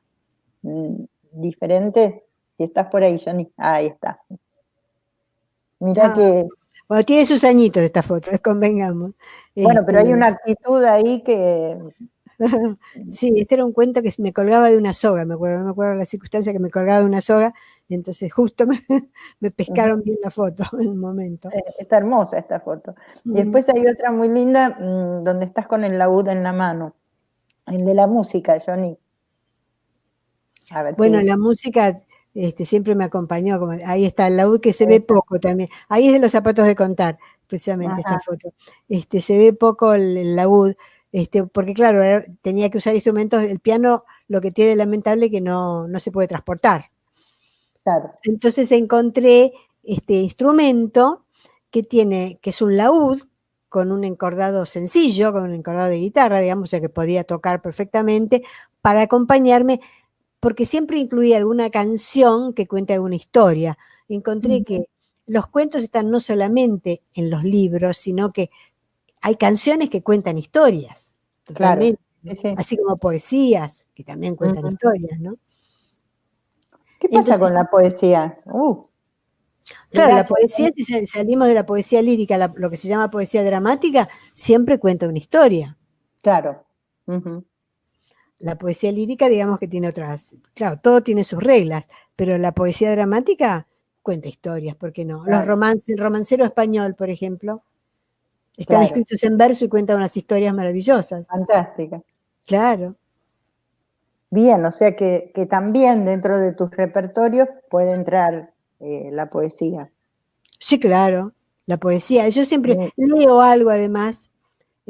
diferente. Si estás por ahí, Johnny. Ahí está. Mirá Ah, que, bueno, tiene sus añitos esta foto, convengamos. bueno, pero hay Este, una actitud ahí que... sí, este era un cuento que me colgaba de una soga, me acuerdo, no me acuerdo la circunstancia que me colgaba de una soga, y entonces justo me pescaron bien la foto en un momento. Está hermosa esta foto. Y después hay otra muy linda donde estás con el laúd en la mano. El de la música, Johnny. A ver Bueno, si... la música siempre me acompañó, como, ahí está el laúd que se Ahí ve está. poco también. Ahí es de Los zapatos de contar, precisamente esta Ajá, foto. Se ve poco el laúd, porque claro, tenía que usar instrumentos, el piano lo que tiene de lamentable es que no se puede transportar. claro. Entonces encontré este instrumento que es un laúd con un encordado sencillo, con un encordado de guitarra, digamos, o sea que podía tocar perfectamente para acompañarme porque siempre incluía alguna canción que cuente alguna historia. Encontré que los cuentos están no solamente en los libros, sino que hay canciones que cuentan historias, Claro. totalmente, Sí, ¿no? sí. Así como poesías que también cuentan Ujú. historias, ¿no? ¿Qué pasa con Entonces, la poesía? claro, la Gracias, poesía, Johnny. si salimos de la poesía lírica, lo que se llama poesía dramática, siempre cuenta una historia. Claro. Ujú. La poesía lírica, digamos que tiene otras, claro, todo tiene sus reglas, pero la poesía dramática cuenta historias, ¿por qué no? Los Claro, romances, el romancero español, por ejemplo, están claro. escritos en verso y cuentan unas historias maravillosas. Fantástica. Claro, Bien, o sea que también dentro de tus repertorios puede entrar la poesía. Sí, claro, la poesía. Yo siempre Eh, leo algo además,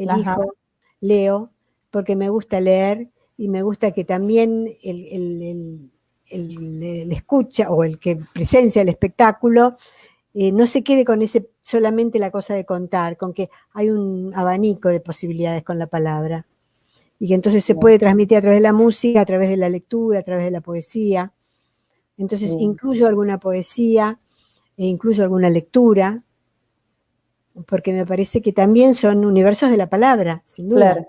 Ajá, elijo, leo, porque me gusta leer y me gusta que también el escucha o el que presencia el espectáculo no se quede con ese solamente la cosa de contar, con que hay un abanico de posibilidades con la palabra y que entonces se bien, puede transmitir a través de la música, a través de la lectura, a través de la poesía. Entonces bien, incluyo alguna poesía e incluyo alguna lectura, porque me parece que también son universos de la palabra, sin duda. claro,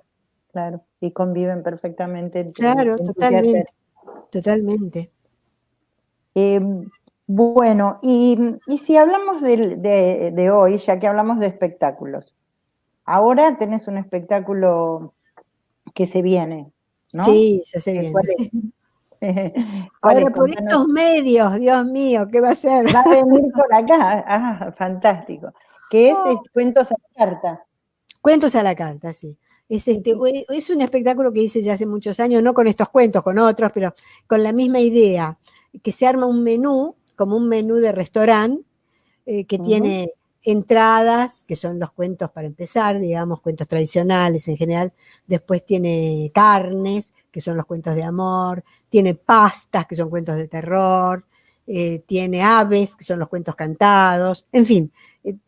claro, y conviven perfectamente Claro, en tu quehacer. totalmente, totalmente. Eh, bueno, y si hablamos de hoy, ya que hablamos de espectáculos, ahora tenés un espectáculo que se viene, ¿no? Sí, ya se viene. ¿Cuál Sí. es? ¿Cuál Ahora es? por Contanos. estos medios, Dios mío, ¿qué va a ser? Va a venir por acá. Ah, fantástico. Que es, Oh, Cuentos a la carta. cuentos a la carta, sí. Es un espectáculo que hice ya hace muchos años, no con estos cuentos, con otros, pero con la misma idea, que se arma un menú, como un menú de restaurante, que Ujú, tiene entradas, que son los cuentos para empezar, digamos, cuentos tradicionales en general. Después tiene carnes, que son los cuentos de amor. Tiene pastas, que son cuentos de terror. Tiene aves, que son los cuentos cantados. En fin,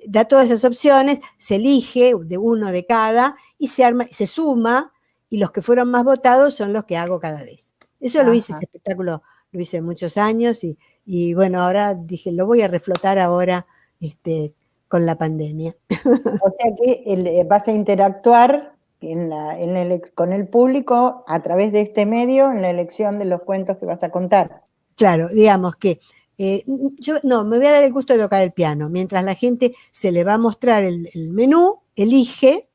da todas esas opciones, se elige de uno de cada y se arma, se suma, y los que fueron más votados son los que hago cada vez. Eso lo hice, ajá. ese espectáculo lo hice muchos años y bueno, ahora dije, lo voy a reflotar ahora con la pandemia. O sea que vas a interactuar con el público a través de este medio en la elección de los cuentos que vas a contar. Claro, digamos que yo no, me voy a dar el gusto de tocar el piano, mientras la gente se le va a mostrar el menú, elige,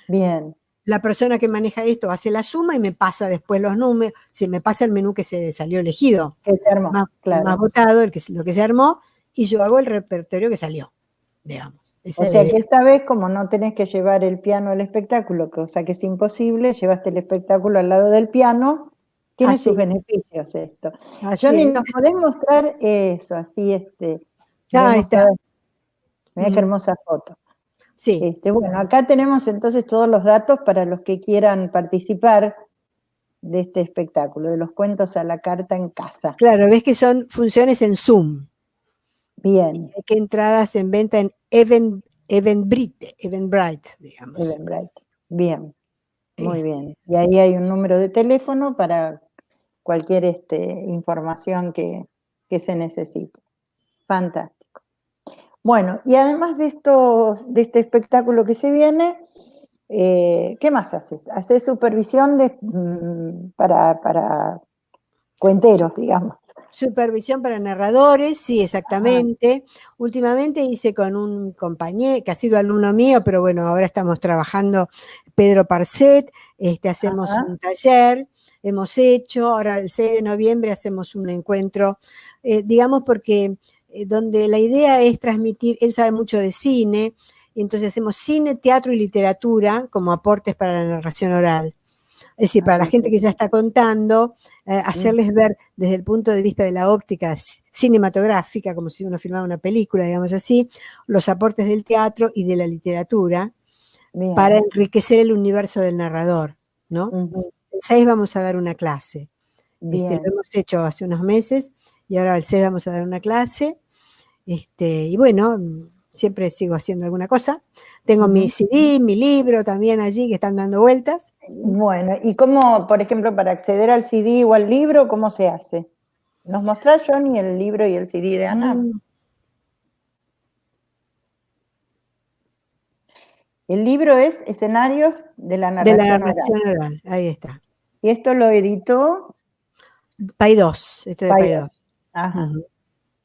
Bien, la persona que maneja esto hace la suma y me pasa después los números, se me pasa el menú que se salió elegido, que se armó, más claro. votado, lo que se armó, y yo hago el repertorio que salió, digamos. O Esa es la sea que idea. esta vez, como no tenés que llevar el piano al espectáculo, cosa que es imposible, llevaste el espectáculo al lado del piano, tiene sus Así es, beneficios esto. así Johnny, es. ¿nos podés mostrar eso? Así, Ah, ahí vemos está. todas, mirá qué hermosa foto. Sí, Bueno, acá tenemos entonces todos los datos para los que quieran participar de este espectáculo, de los cuentos a la carta en casa. claro, ves que son funciones en Zoom. Bien, Hay que entradas en venta en Eventbrite, digamos. Edenbright. Bien, muy Este, bien. Y ahí hay un número de teléfono para cualquier información que se necesite. Fantástico. Bueno, y además de este espectáculo que se viene, ¿qué más haces? ¿Haces supervisión para cuenteros, digamos? Supervisión para narradores, sí, Ajá, exactamente. Últimamente hice con un compañero que ha sido alumno mío, pero bueno, ahora estamos trabajando, Pedro Parcet, hacemos ajá, un taller, hemos hecho, ahora el 6 de noviembre hacemos un encuentro, digamos porque donde la idea es transmitir, él sabe mucho de cine, y entonces hacemos cine, teatro y literatura como aportes para la narración oral. Es decir, para la ah, gente que ya está contando, hacerles ver desde el punto de vista de la óptica cinematográfica, como si uno filmara una película, digamos así, los aportes del teatro y de la literatura para bien, enriquecer el universo del narrador, ¿no? ujú, El 6 vamos a dar una clase. Lo bien, hemos hecho hace unos meses y ahora el 6 vamos a dar una clase. Y bueno, siempre sigo haciendo alguna cosa. Tengo mi ujú. CD, mi libro también allí que están dando vueltas. Bueno, ¿y cómo, por ejemplo, para acceder al CD o al libro, cómo se hace? ¿Nos mostrás, Johnny, el libro y el CD de Ana? Mm. El libro es Escenarios de la De la narración oral. narración oral, ahí está. Y esto lo editó Paidós, esto de Paidós. Paidós. Ajá. Ujú.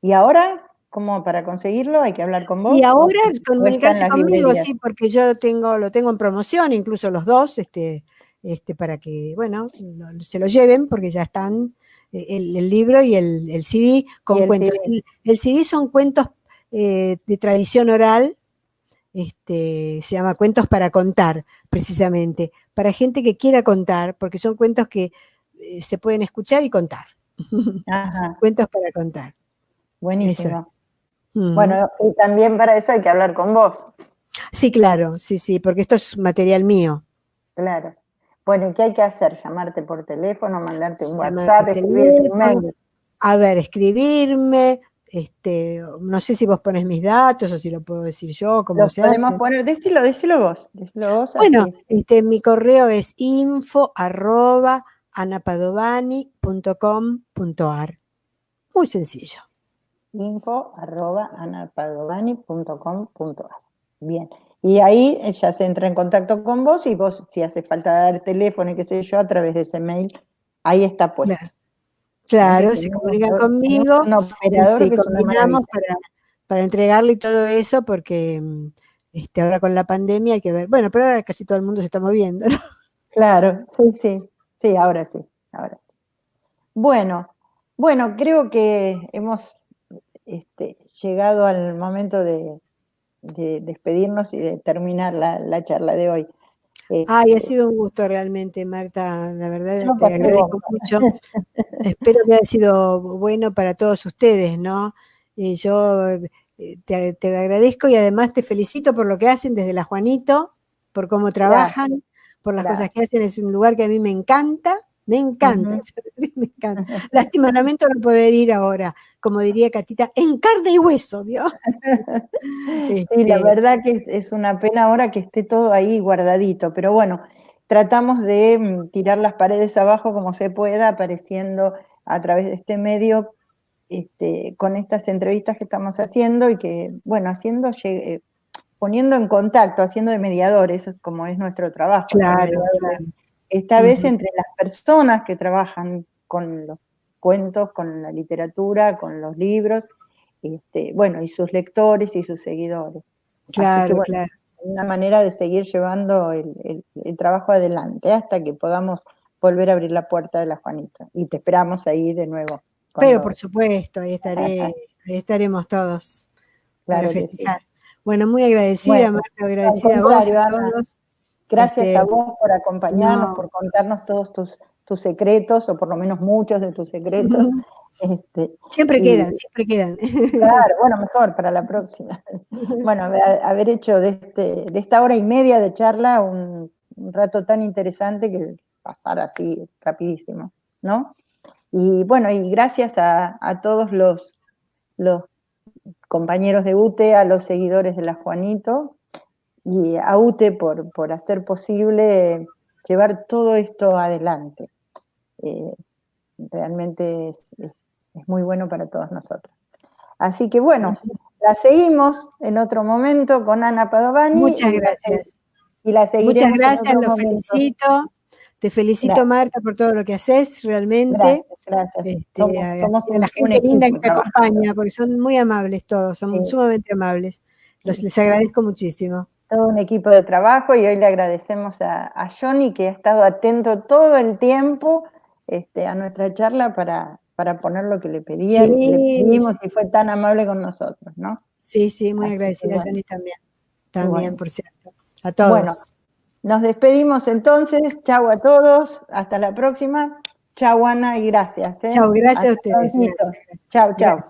¿Y ahora, cómo para conseguirlo, hay que hablar con Y vos ahora o está en comunicarse las conmigo, librerías? sí, porque yo lo tengo en promoción, incluso los dos, para que, bueno, se lo lleven, porque ya están el libro y el CD Y con el cuentos. CD. El CD son cuentos de tradición oral, se llama Cuentos para contar, precisamente, para gente que quiera contar, porque son cuentos que se pueden escuchar y contar. Ajá, Cuentos para contar. Eso buenísimo. es. Bueno, y también para eso hay que hablar con vos. Sí, claro, sí, porque esto es material mío. Claro. Bueno, ¿y qué hay que hacer? ¿Llamarte por teléfono, mandarte un Llamar WhatsApp, por escribirte un teléfono, mail? a ver, escribirme, no sé si vos pones mis datos o si lo puedo decir yo, cómo Los se podemos hace. poner, decilo vos Bueno, así. mi correo es info@anapadovani.com.ar. Muy sencillo. info@anapadovani.com.ar. Bien. Y ahí ya se entra en contacto con vos y vos, si hace falta dar teléfono y qué sé yo, a través de ese mail, ahí está puesto. Claro, Que se tenemos comunican un conmigo, operador que es una coordinamos maravilla. para entregarle todo eso, porque ahora con la pandemia hay que ver. Bueno, pero ahora casi todo el mundo se está moviendo, ¿no? Claro, sí, ahora sí. Bueno, creo que hemos llegado al momento de despedirnos y de terminar la charla de hoy. Ay, ha Este, sido un gusto realmente, Marta, la verdad yo te pasé agradezco bomba. mucho. Espero que haya sido bueno para todos ustedes, ¿no? Yo te agradezco y además te felicito por lo que hacen desde la Juanito, por cómo Gracias, trabajan, por las cosas gracias. que hacen. Es un lugar que a mí me encanta, Ujú. me encanta. Lástima, lamento no poder ir ahora, como diría Catita, en carne y hueso, ¿vio? Sí, la Este, verdad que es una pena ahora que esté todo ahí guardadito, pero bueno, tratamos de tirar las paredes abajo como se pueda, apareciendo a través de este medio, con estas entrevistas que estamos haciendo y que, bueno, poniendo en contacto, haciendo de mediador, eso es como es nuestro trabajo, ser claro, mediadores. claro. Esta vez Ujú. entre las personas que trabajan con los cuentos, con la literatura, con los libros, bueno, y sus lectores y sus seguidores. Así que Claro, bueno, claro. una manera de seguir llevando el trabajo adelante hasta que podamos volver a abrir la puerta de la Juanita. Y te esperamos ahí de nuevo. Pero por Cuando, supuesto, ahí estaremos todos para claro que sí. festejar. Bueno, muy agradecida, Bueno, Marta, al agradecida a vos, a contrario, Ana, todos. gracias Este, a vos por acompañarnos, no. por contarnos todos tus secretos, o por lo menos muchos de tus secretos. Este, Siempre y quedan, siempre quedan. claro, bueno, mejor para la próxima. Bueno, haber hecho de esta hora y media de charla un rato tan interesante que pasar así rapidísimo, ¿no? Y bueno, y gracias a todos los compañeros de UTE, a los seguidores de la Juanito, y a UTE por hacer posible llevar todo esto adelante. Eh, Realmente es muy bueno para todos nosotros. Así que bueno, la seguimos en otro momento con Ana Padovani Muchas gracias. y la Muchas seguiremos en gracias, otro lo momento. felicito. Te felicito, Gracias, Marta, por todo lo que haces, realmente. gracias. Somos A la un gente linda que equipo te trabajando. acompaña, porque son muy amables todos, son Sí, sumamente amables. Les agradezco muchísimo. todo un equipo de trabajo y hoy le agradecemos a Johnny que ha estado atento todo el tiempo a nuestra charla para poner lo que le le Sí, pedimos sí, y fue tan amable con nosotros, ¿no? sí, muy Así que agradecida a bueno, Johnny también. y También, bueno. por cierto. A Bueno, todos. nos despedimos entonces. Chau a todos. Hasta la próxima. Chau, Ana, y gracias. Chao, gracias a Hasta ustedes. prontito. Gracias. Chau, chau. Gracias.